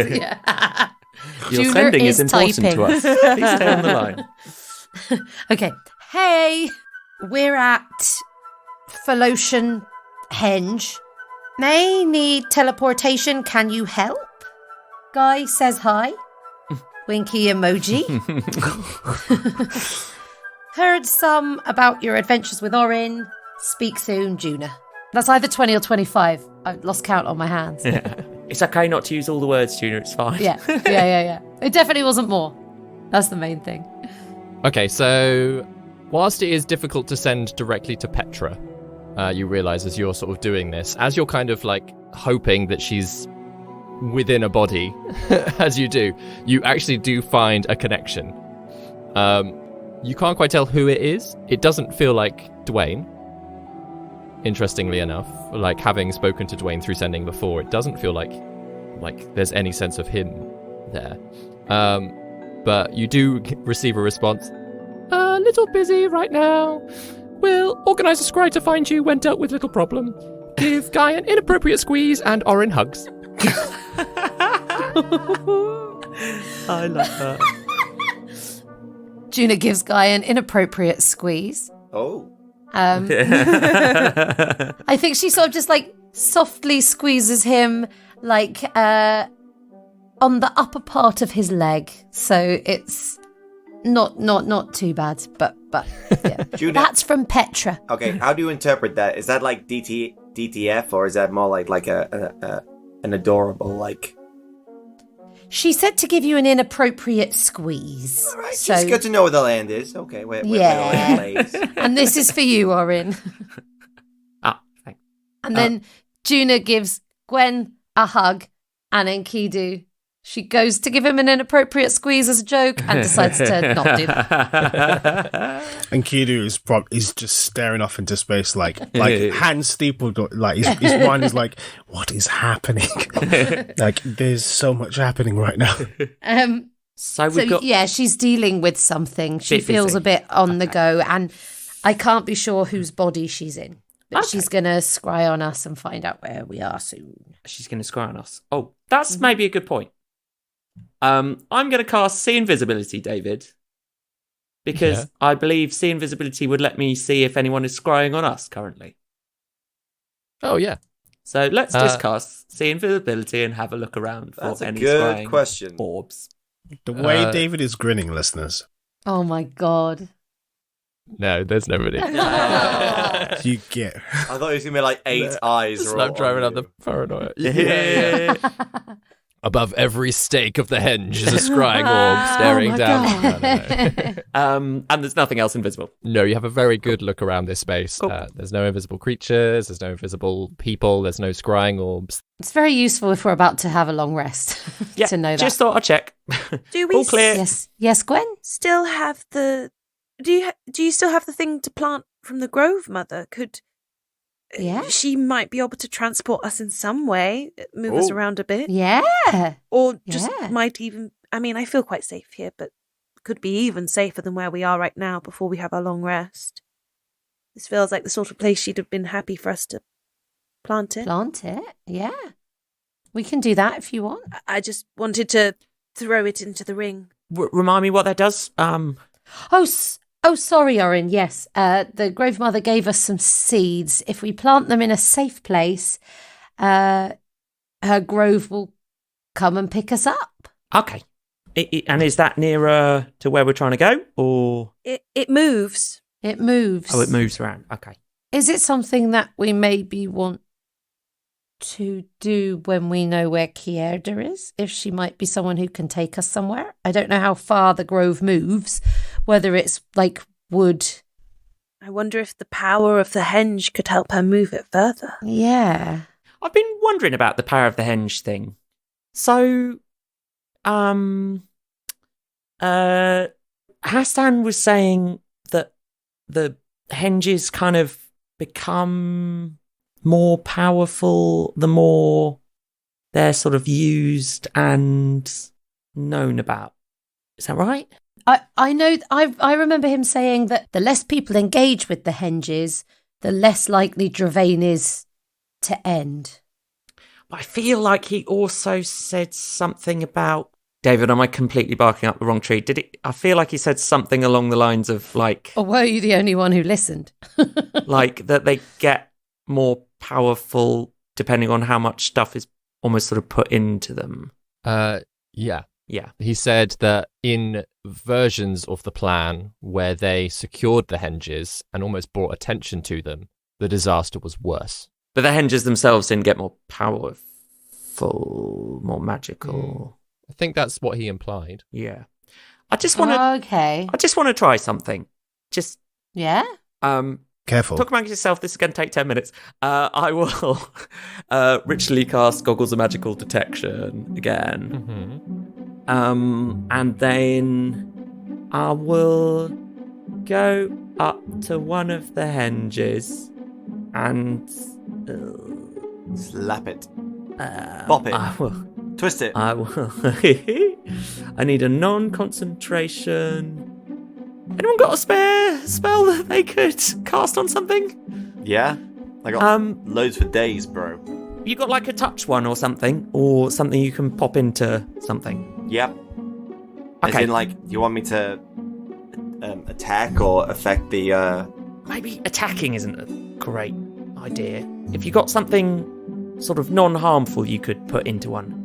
Yeah. Your Juna sending is important typing. to us. Please stay on the line. Okay. Hey, we're at Philocian Henge. May need teleportation. Can you help? Guy says hi. Winky emoji. Heard some about your adventures with Orin. Speak soon, Juna. That's either 20 or 25. I've lost count on my hands. Yeah. It's okay not to use all the words, Tuna. It's fine. Yeah. It definitely wasn't more. That's the main thing. Okay, so whilst it is difficult to send directly to Petra, you realise as you're sort of doing this, as you're kind of like hoping that she's within a body, as you do, you actually do find a connection. You can't quite tell who it is. It doesn't feel like Dwayne. Interestingly enough, like having spoken to Dwayne through sending before, it doesn't feel like there's any sense of him there. But you do receive a response. A little busy right now. We'll organise a scry to find you when dealt with little problem. Give Guy an inappropriate squeeze and Orin hugs. I love that. Juna gives Guy an inappropriate squeeze. Oh. I think she sort of just like softly squeezes him like on the upper part of his leg, so it's not too bad, but yeah. Juna, That's from Petra. okay, how do you interpret that? Is that like DTF, or is that more like an adorable like? She said to give you an inappropriate squeeze. All right, so it's good to know where the land is. Okay, where the land lays. and this is for you, Orin. Thanks. And then Juna gives Gwen a hug, and Enkidu, she goes to give him an inappropriate squeeze as a joke and decides to not do that. And Kidu is just staring off into space, like hands steepled, like his mind is like, what is happening? Like, there's so much happening right now. So we've got... yeah, she's dealing with something. She Bit feels busy. a bit on the go, and I can't be sure whose body she's in. But Okay. she's going to scry on us and find out where we are soon. She's going to scry on us. Oh, that's maybe a good point. I'm going to cast See Invisibility, David, because I believe See Invisibility would let me see if anyone is scrying on us currently. Oh, yeah. So let's just cast See Invisibility and have a look around for That's a any good scrying question. orbs. The way David is grinning, listeners. Oh my God. No, there's nobody. You get. I thought it was gonna be like 8 eyes. It's roll not on driving up you. the paranoia. Yeah. Above every stake of the henge is a scrying orb staring my down. God. And there's nothing else invisible. No, you have a very good look around this space. Cool. There's no invisible creatures, there's no invisible people, there's no scrying orbs. It's very useful if we're about to have a long rest Yeah, to know that. just thought I'd check. Do we All clear. Yes, Gwen? still have the? Do you still have the thing to plant from the grove, Mother? Yeah. She might be able to transport us in some way, move us around a bit. Yeah. Or just might even, I mean, I feel quite safe here, but could be even safer than where we are right now before we have our long rest. This feels like the sort of place she'd have been happy for us to plant it. Plant it, yeah. We can do that if you want. I just wanted to throw it into the ring. Remind me what that does? Oh, sorry, Orin. Yes, the Grove Mother gave us some seeds. If we plant them in a safe place, her grove will come and pick us up. Okay. And is that nearer to where we're trying to go, or it moves? It moves. Oh, it moves around. Okay. Is it something that we maybe want to do when we know where Kierda is? If she might be someone who can take us somewhere? I don't know how far the grove moves, whether it's like wood. I wonder if the power of the henge could help her move it further. Yeah. I've been wondering about the power of the henge thing. So, Hastan was saying that the henges kind of become more powerful the more they're sort of used and known about. Is that right? I know. I remember him saying that the less people engage with the henges, the less likely Dravain is to end. I feel like he also said something about... David, am I completely barking up the wrong tree? I feel like he said something along the lines of like... Or were you the only one who listened? Like that they get more powerful depending on how much stuff is almost sort of put into them. Yeah. Yeah. He said that in versions of the plan where they secured the henges and almost brought attention to them, the disaster was worse. But the henges themselves didn't get more powerful, more magical. I think that's what he implied. Yeah. I just want to... Okay. I just want to try something. Just... Yeah? Careful. Talk amongst yourself. This is going to take 10 minutes. I will ritually cast Goggles of Magical Detection again. Mm-hmm. And then I will go up to one of the henges and... slap it. Bop it. I will... Twist it. I will. I need a non-concentration. Anyone got a spare spell that they could cast on something? Yeah. I got loads for days, bro. You got like a touch one or something you can pop into something? Yep. Okay. As in, like, do you want me to attack or affect the... Maybe attacking isn't a great idea. If you got something sort of non-harmful you could put into one.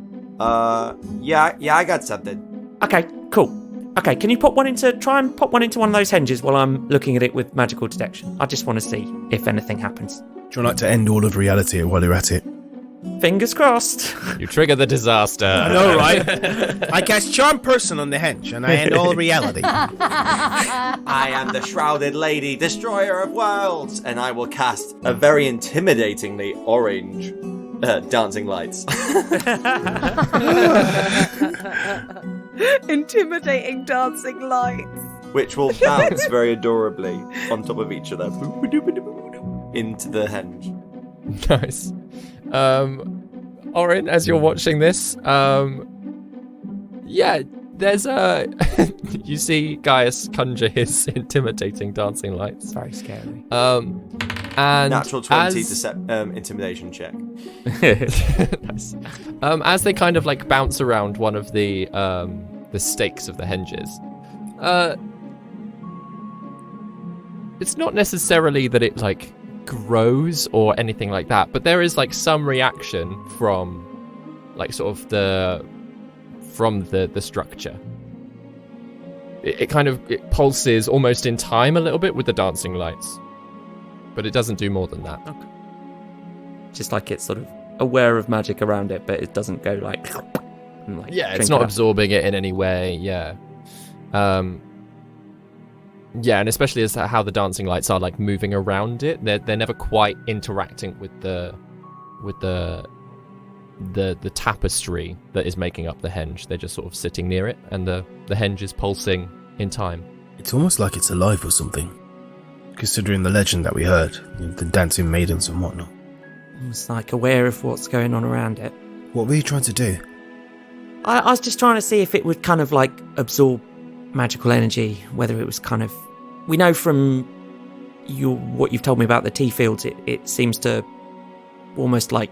Yeah, I got something. Okay, cool. Okay, can you try and pop one into one of those henges while I'm looking at it with magical detection? I just want to see if anything happens. Do you like to end all of reality while you're at it? Fingers crossed. You trigger the disaster. I know, right? I cast Charm Person on the henge and I end all reality. I am the Shrouded Lady, Destroyer of Worlds, and I will cast a very intimidatingly orange dancing lights. Intimidating dancing lights. Which will bounce very adorably on top of each other into the henge. Nice. Orin, as you're watching this, there's you see Gaius conjure his intimidating dancing lights. Very scary. And natural 20 intimidation check. Nice. As they kind of like bounce around one of the stakes of the henges, it's not necessarily that it like grows or anything like that, but there is like some reaction from like sort of the structure. It kind of pulses almost in time a little bit with the dancing lights, but it doesn't do more than that. Okay. Just like it's sort of aware of magic around it, but it doesn't go like and, like yeah, it's not absorbing it in any way. Yeah. Yeah, and especially as how the dancing lights are like moving around it, they're never quite interacting with the tapestry that is making up the henge. They're just sort of sitting near it, and the henge is pulsing in time. It's almost like it's alive or something. considering the legend that we heard, the dancing maidens and whatnot. It's like aware of what's going on around it. What were you trying to do? I was just trying to see if it would kind of like absorb magical energy, whether it was kind of... We know from what you've told me about the tea fields, it seems to almost like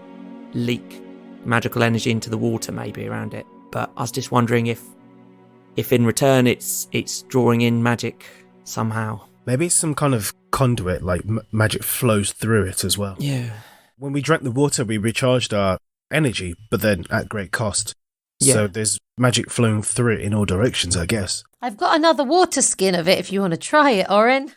leak magical energy into the water maybe around it. But I was just wondering if in return it's drawing in magic somehow. Maybe it's some kind of conduit, like magic flows through it as well. Yeah. When we drank the water, we recharged our energy, but then at great cost. Yeah. So there's magic flowing through it in all directions, I guess. I've got another water skin of it if you want to try it, Oren.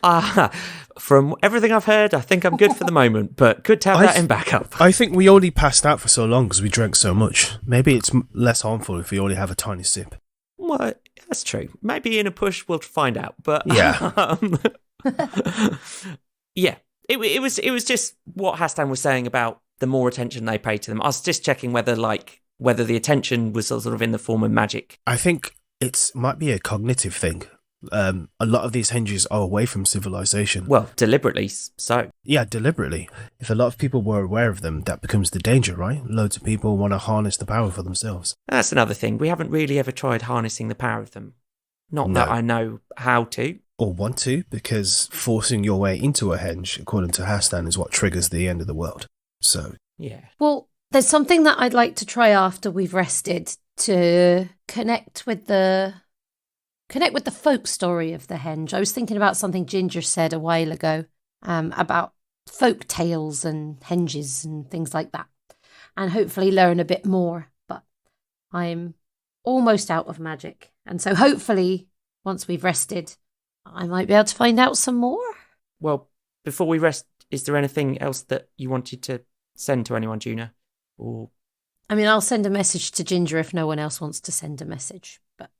From everything I've heard, I think I'm good for the moment, but good to have that in backup. I think we only passed out for so long because we drank so much. Maybe it's less harmful if we only have a tiny sip. Well, that's true. Maybe in a push we'll find out, but yeah. Yeah. It was just what Hastan was saying about the more attention they pay to them. I was just checking whether the attention was sort of in the form of magic. I think it might be a cognitive thing. A lot of these Henges are away from civilization. Well, deliberately so. Yeah, deliberately. If a lot of people were aware of them, that becomes the danger, right? Loads of people want to harness the power for themselves. That's another thing. We haven't really ever tried harnessing the power of them. Not that I know how to. Or want to, because forcing your way into a Henge, according to Hastan, is what triggers the end of the world. So... Yeah. Well, there's something that I'd like to try after we've rested to connect with the folk story of the Henge. I was thinking about something Ginger said a while ago about folk tales and Henges and things like that, and hopefully learn a bit more. But I'm almost out of magic, and so hopefully once we've rested, I might be able to find out some more. Well, before we rest, is there anything else that you wanted to send to anyone, Juna? Or I mean, I'll send a message to Ginger if no one else wants to send a message, but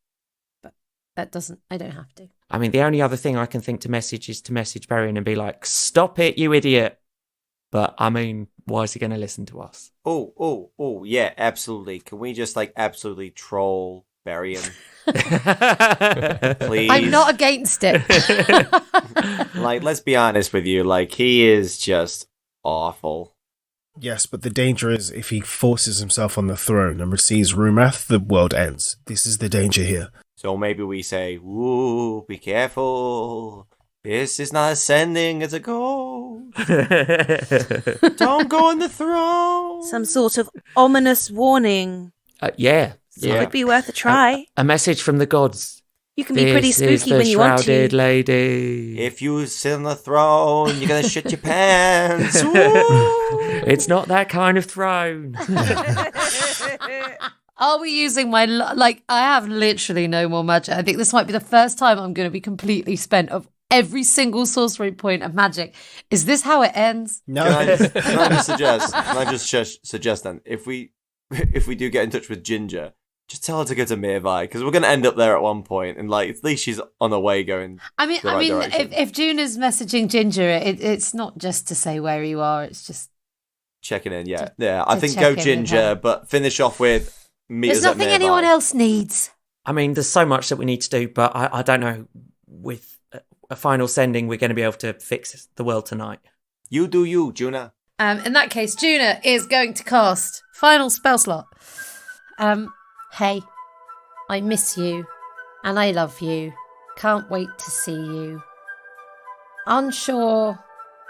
that doesn't, I don't have to. I mean, the only other thing I can think to message is to message Berian and be like, stop it, you idiot. But, I mean, why is he going to listen to us? Oh, yeah, absolutely. Can we just, absolutely troll Berian? Please. I'm not against it. Let's be honest with you. He is just awful. Yes, but the danger is if he forces himself on the throne and receives Rumath, the world ends. This is the danger here. So maybe we say, "Ooh, be careful. This is not ascending, it's a ghost. Don't go on the throne." Some sort of ominous warning. Yeah. It would be worth a try. A message from the gods. You can be pretty spooky when you want to. Shrouded lady. If you sit on the throne, you're going to shit your pants. It's not that kind of throne. Are we using my... I have literally no more magic. I think this might be the first time I'm going to be completely spent of every single sorcery point of magic. Is this how it ends? No. Can I just suggest then, if we do get in touch with Ginger, just tell her to go to Mirvai, because we're going to end up there at one point, and at least she's on her way going. I mean, direction. if Juna's messaging Ginger, it's not just to say where you are. It's just checking in. Yeah. I think go Ginger, but finish off with meet us at Mirvai. There's nothing anyone else needs. I mean, there's so much that we need to do, but I don't know. With a final sending, we're going to be able to fix the world tonight. You do you, Juna. In that case, Juna is going to cast final spell slot. Hey, I miss you, and I love you. Can't wait to see you. Unsure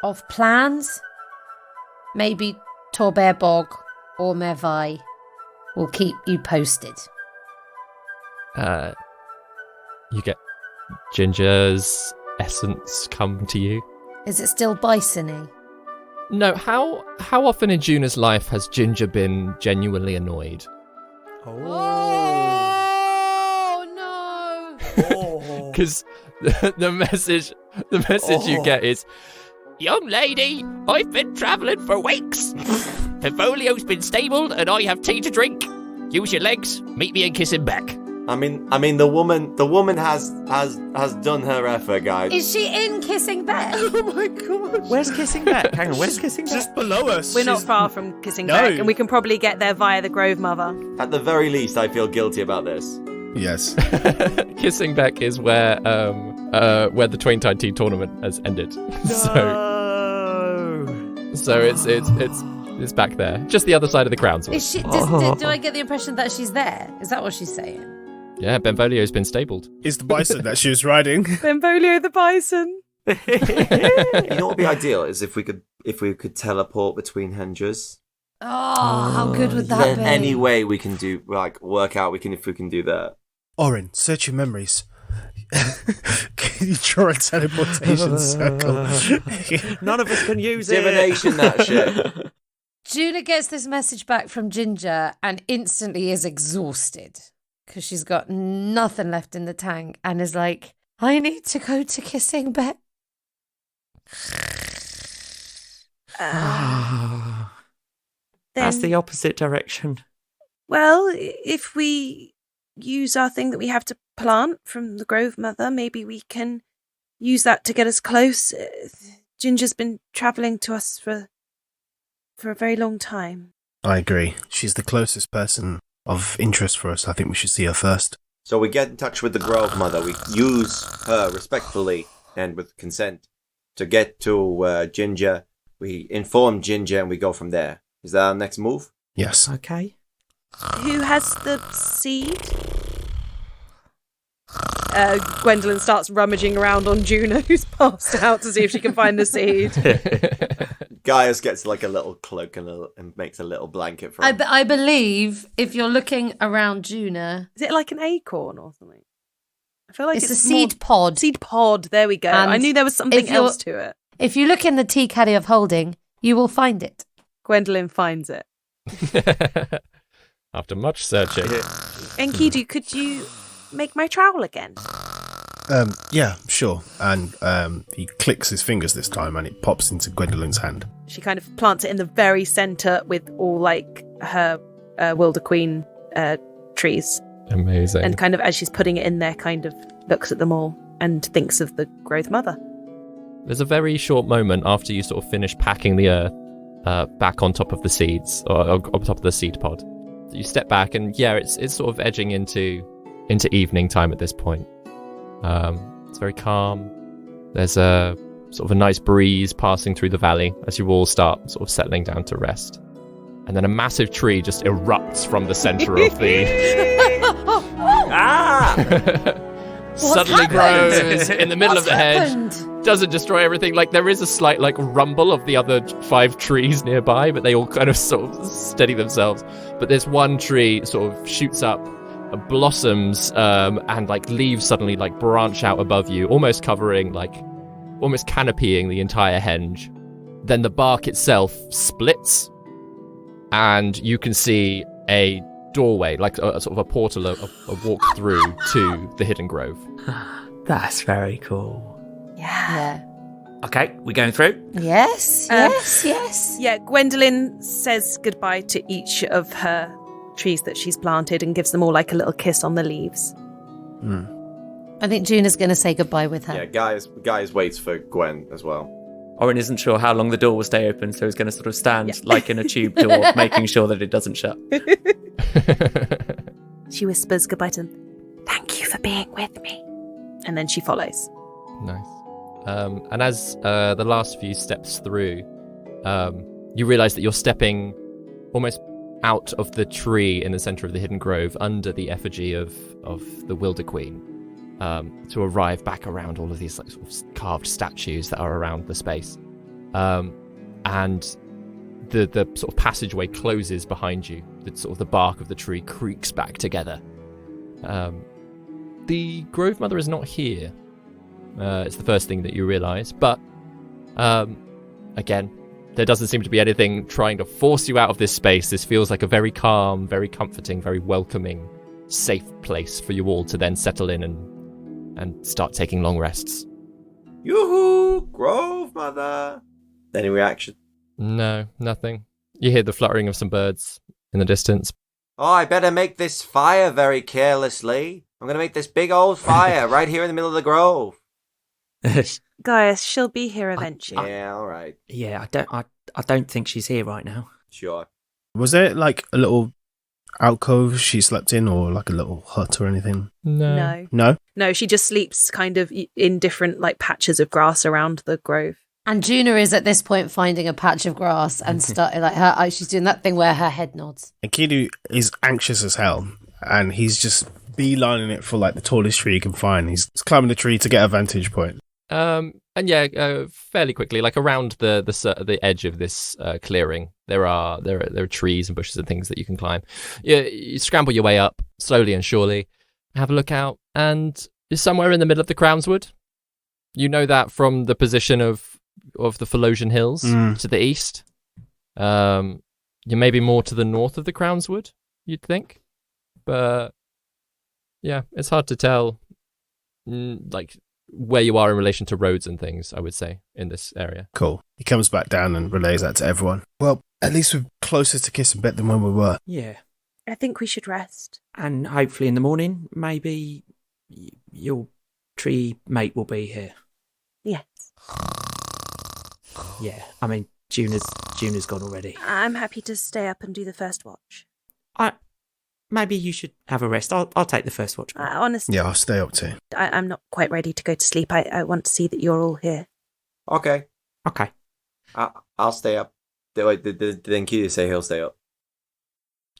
of plans? Maybe Torbear Bog or Mervai will keep you posted. You get Ginger's essence come to you. Is it still bison-y? No, how often in Juna's life has Ginger been genuinely annoyed? Oh no! Because the message you get is, "Young lady, I've been travelling for weeks. Pifolio's been stabled and I have tea to drink. Use your legs, meet me in Kissing Beck." I mean, the woman has done her effort, guys. Is she in Kissing Beck? Oh my god! Where's Kissing Beck? Hang on, where's Kissing Beck? Just below us. We're not far from Kissing Beck, and we can probably get there via the Grove Mother. At the very least, I feel guilty about this. Yes. Kissing Beck is where where the Twain-Tide Tea tournament has ended. So it's back there, just the other side of the crowns. Is she? Do I get the impression that she's there? Is that what she's saying? Yeah, Benvolio's been stabled. Is the bison that she was riding? Benvolio the bison. You know what would be ideal is if we could teleport between Henges. Oh, how good would that be? Any way we can do work out if we can do that. Orin, search your memories. Can you draw a teleportation circle? None of us can use Divination that shit. Juna gets this message back from Ginger and instantly is exhausted because she's got nothing left in the tank and is like, I need to go to kissing Beck. That's the opposite direction. Well, if we use our thing that we have to plant from the Grove Mother, maybe we can use that to get us close. Ginger's been travelling to us for a very long time. I agree. She's the closest person of interest for us. I think we should see her first. So we get in touch with the Grove Mother. We use her respectfully and with consent to get to Ginger. We inform Ginger and we go from there. Is that our next move? Yes. Okay. Who has the seed? Gwendolyn starts rummaging around on Juno, who's passed out, to see if she can find the seed. Gaius gets like a little cloak and makes a little blanket for him. I believe if you're looking around Juna... Is it like an acorn or something? I feel like it's a seed pod. Seed pod, there we go. And I knew there was something else to it. If you look in the tea caddy of holding, you will find it. Gwendolyn finds it. After much searching. Enkidu, could you make my trowel again? Yeah, sure. And he clicks his fingers this time and it pops into Gwendolyn's hand. She kind of plants it in the very centre with all like her Wilder Queen trees. Amazing. And kind of as she's putting it in there, kind of looks at them all and thinks of the Growth Mother. There's a very short moment after you sort of finish packing the earth back on top of the seeds, or on top of the seed pod. You step back and it's sort of edging into evening time at this point. It's very calm. There's a sort of a nice breeze passing through the valley as you all start sort of settling down to rest. And then a massive tree just erupts from the center of the... Suddenly grows in the middle of the hedge. Doesn't destroy everything. Like, there is a slight, like, rumble of the other 5 trees nearby, but they all kind of sort of steady themselves. But this one tree sort of shoots up, blossoms, and, like, leaves suddenly, like, branch out above you, almost covering, like, almost canopying the entire henge. Then the bark itself splits, and you can see a doorway, like a sort of a portal, a walk through to the hidden grove. That's very cool. Yeah. Okay, we're going through? Yes. Yeah, Gwendolyn says goodbye to each of her trees that she's planted and gives them all like a little kiss on the leaves. I think Juna's going to say goodbye with her. Yeah, guys waits for Gwen as well. Orin isn't sure how long the door will stay open, so he's going to sort of stand like in a tube door, making sure that it doesn't shut. She whispers goodbye to them. Thank you for being with me. And then she follows. Nice. And as the last few steps through, you realise that you're stepping almost out of the tree in the centre of the hidden grove, under the effigy of the Wilder Queen, to arrive back around all of these like sort of carved statues that are around the space. And the sort of passageway closes behind you. The bark of the tree creaks back together. The Grove Mother is not here. It's the first thing that you realise, but again, there doesn't seem to be anything trying to force you out of this space. This feels like a very calm, very comforting, very welcoming, safe place for you all to then settle in and start taking long rests. Yoo-hoo! Grove Mother! Any reaction? No, nothing. You hear the fluttering of some birds in the distance. Oh, I better make this fire very carelessly. I'm going to make this big old fire right here in the middle of the grove. Gaius, she'll be here eventually. Yeah, all right. Yeah, I don't think she's here right now. Sure. Was there like a little alcove she slept in, or like a little hut or anything? No. No, she just sleeps kind of in different like patches of grass around the grove. And Juna is at this point finding a patch of grass and starting like she's doing that thing where her head nods. And Kidu is anxious as hell, and he's just beelining it for like the tallest tree he can find. He's climbing the tree to get a vantage point. Fairly quickly, like around the edge of this clearing, there are trees and bushes and things that you can climb. You scramble your way up slowly and surely, have a look out, and you're somewhere in the middle of the Crownswood. You know that from the position of the Philosian Hills to the east. You're maybe more to the north of the Crownswood, you'd think, but yeah, it's hard to tell. Like where you are in relation to roads and things, I would say, in this area. Cool. He comes back down and relays that to everyone. Well, at least we're closer to Kiss and Bet than when we were. Yeah. I think we should rest. And hopefully in the morning, maybe your tree mate will be here. Yes. Yeah, I mean, Juna's gone already. I'm happy to stay up and do the first watch. Maybe you should have a rest. I'll take the first watch. Honestly, Yeah, I'll stay up too. I'm not quite ready to go to sleep. I want to see that you're all here. Okay. I'll stay up. Wait, did Enkidu say he'll stay up?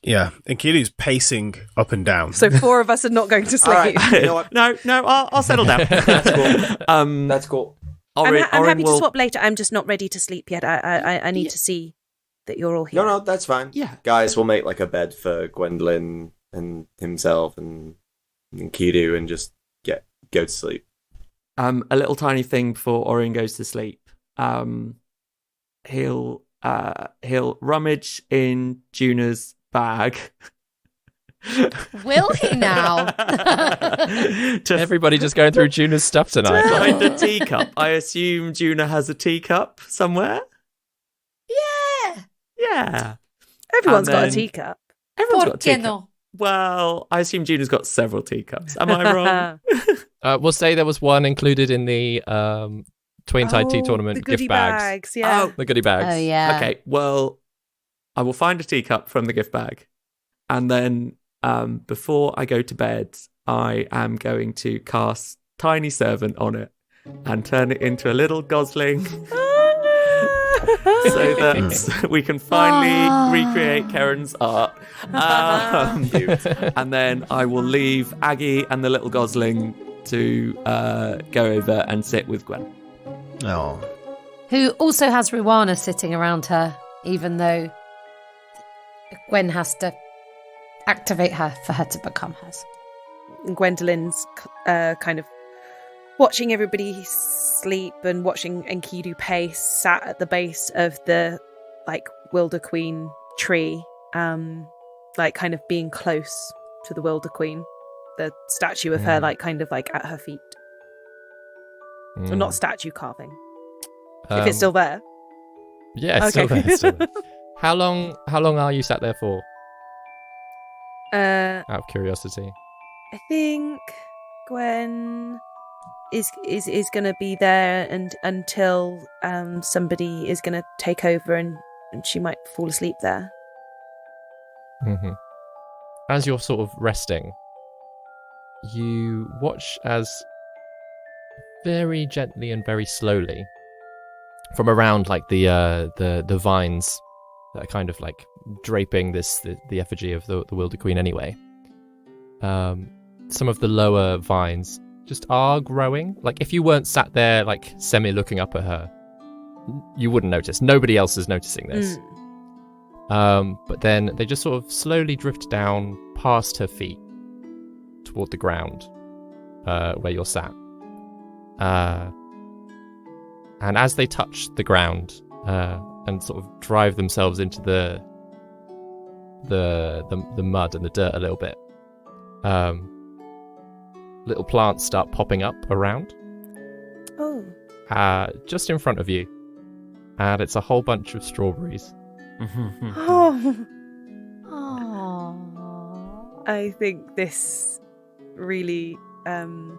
Yeah, and Kidu's pacing up and down. So 4 of us are not going to sleep. All right. You know what? No, I'll settle down. That's cool. That's cool. I'm happy to swap later. I'm just not ready to sleep yet. I need to see that you're all here. No, that's fine. Yeah. Guys, we'll make like a bed for Gwendolyn and himself and Kidu and just go to sleep. A little tiny thing before Orion goes to sleep. He'll rummage in Juna's bag. Will he now? Everybody just going through Juna's stuff tonight. Find a teacup. I assume Juna has a teacup somewhere. Yeah. Everyone's got a teacup. Everyone's got a teacup. No? Well, I assume Juna's got several teacups. Am I wrong? We'll say there was one included in the Tween Tide Tea Tournament the goodie gift bags. Yeah. The goodie bags. Oh, yeah. Okay, well, I will find a teacup from the gift bag. And then before I go to bed, I am going to cast Tiny Servant on it and turn it into a little gosling. So that we can finally recreate Karen's art. And then I will leave Aggie and the little gosling to go over and sit with Gwen. Oh. Who also has Ruana sitting around her, even though Gwen has to activate her for her to become hers. Gwendolyn's kind of watching everybody sleep and watching Enkidu pace, sat at the base of the like Wilder Queen tree, like kind of being close to the Wilder Queen, the statue of her, like kind of like at her feet. Well, not statue, carving. If it's still there. Yeah, it's Okay. still there. How long are you sat there for? Out of curiosity. I think Gwen is going to be there and until somebody is going to take over and she might fall asleep there. Mm-hmm. As you're sort of resting, you watch as very gently and very slowly from around like the vines that are kind of like draping the effigy of the Wilder Queen anyway. Some of the lower vines just are growing. Like if you weren't sat there like semi-looking up at her, you wouldn't notice. Nobody else is noticing this. But then they just sort of slowly drift down past her feet toward the ground where you're sat. And as they touch the ground and sort of drive themselves into the mud and the dirt a little bit, little plants start popping up around. Oh. Just in front of you. And it's a whole bunch of strawberries. Oh. Aww. I think this really Gwendolyn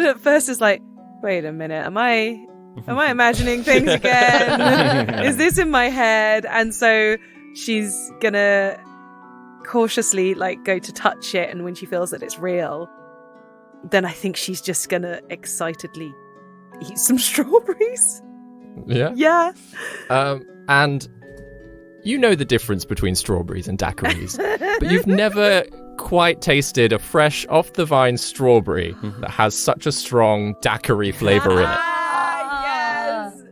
at first is like, wait a minute, am I imagining things again? Is this in my head? And so she's gonna cautiously like go to touch it, and when she feels that it's real, then I think she's just gonna excitedly eat some strawberries. Yeah? Yeah. And you know the difference between strawberries and daiquiris, but you've never quite tasted a fresh, off-the-vine strawberry that has such a strong daiquiri flavour in it. Yes!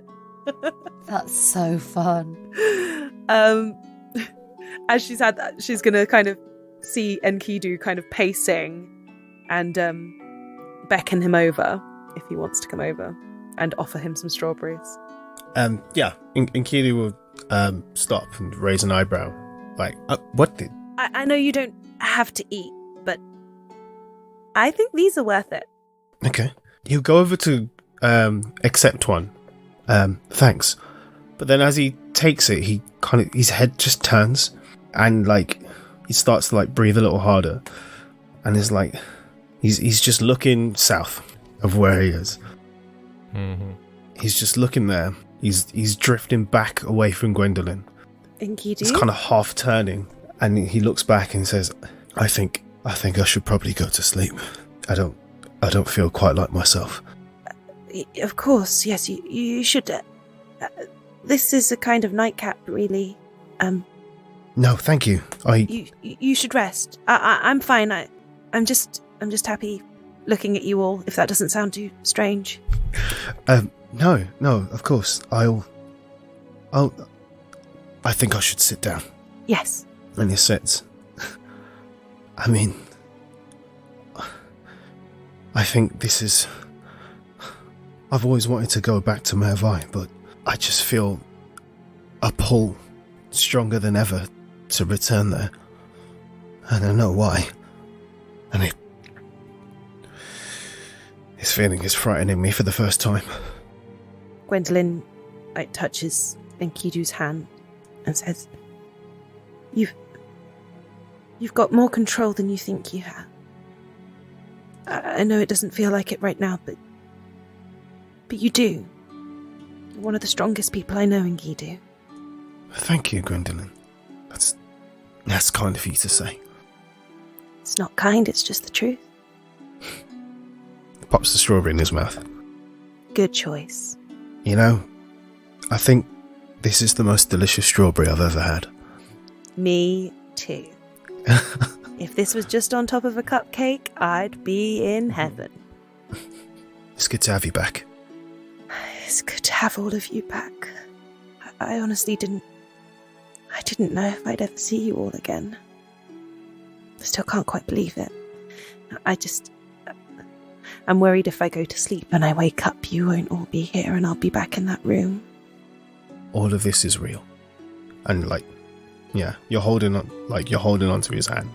That's so fun. As she's had that, she's going to kind of see Enkidu kind of pacing and beckon him over if he wants to come over and offer him some strawberries. Yeah, Enkidu will stop and raise an eyebrow. Like, what did... I know you don't have to eat, but I think these are worth it. Okay. He'll go over to accept one. Thanks. But then as he takes it, his head just turns and like he starts to like breathe a little harder. And it's like he's just looking south of where he is. Mm-hmm. He's just looking there. He's drifting back away from Gwendolyn. Enkidu? He's kind of half turning, and he looks back and says, I think I should probably go to sleep. I don't feel quite like myself. Of course, yes, you should. This is a kind of nightcap, really. No, thank you. You should rest. I'm fine. I'm just happy looking at you all. If that doesn't sound too strange. No, of course. I think I should sit down. Yes. And he sits. I mean, I think this is... I've always wanted to go back to Mervai, but I just feel a pull stronger than ever to return there. I don't know why. And this feeling is frightening me for the first time. Gwendolyn touches Enkidu's hand and says, You've got more control than you think you have. I know it doesn't feel like it right now, but you do. You're one of the strongest people I know, Enkidu. Thank you, Gwendolyn. That's kind of you to say. It's not kind, it's just the truth. Pops the strawberry in his mouth. Good choice. You know, I think this is the most delicious strawberry I've ever had. Me too. If this was just on top of a cupcake, I'd be in heaven. It's good to have you back. It's good to have all of you back. I honestly didn't know if I'd ever see you all again. I still can't quite believe it. I'm worried if I go to sleep and I wake up, you won't all be here and I'll be back in that room. All of this is real. And you're holding on to his hand.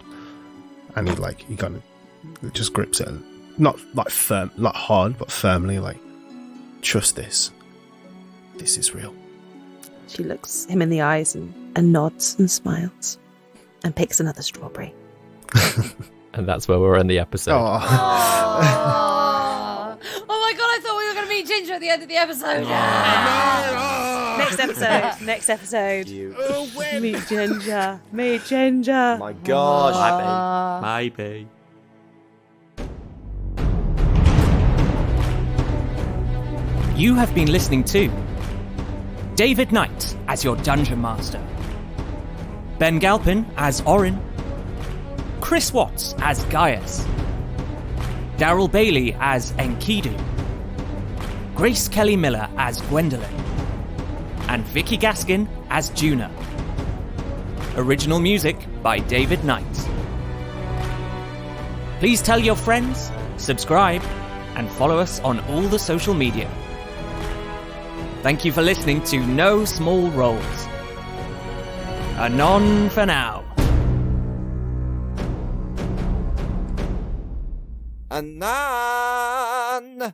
And he kind of just grips it. Not like firm, not hard, but firmly, like, trust this. This is real. She looks him in the eyes and nods and smiles and picks another strawberry. And that's where we'll end the episode. Oh my god, I thought we were going to meet Ginger at the end of the episode. Next episode. Meet Ginger. My gosh. Maybe. You have been listening to David Knight as your Dungeon Master, Ben Galpin as Orin, Chris Watts as Gaius, Darrel Bailey as Enkidu, Grace Kelly Miller as Gwendolyn, and Vicky Gaskin as Juna. Original music by David Knight. Please tell your friends, subscribe, and follow us on all the social media. Thank you for listening to No Small Roles. Anon for now. Anan!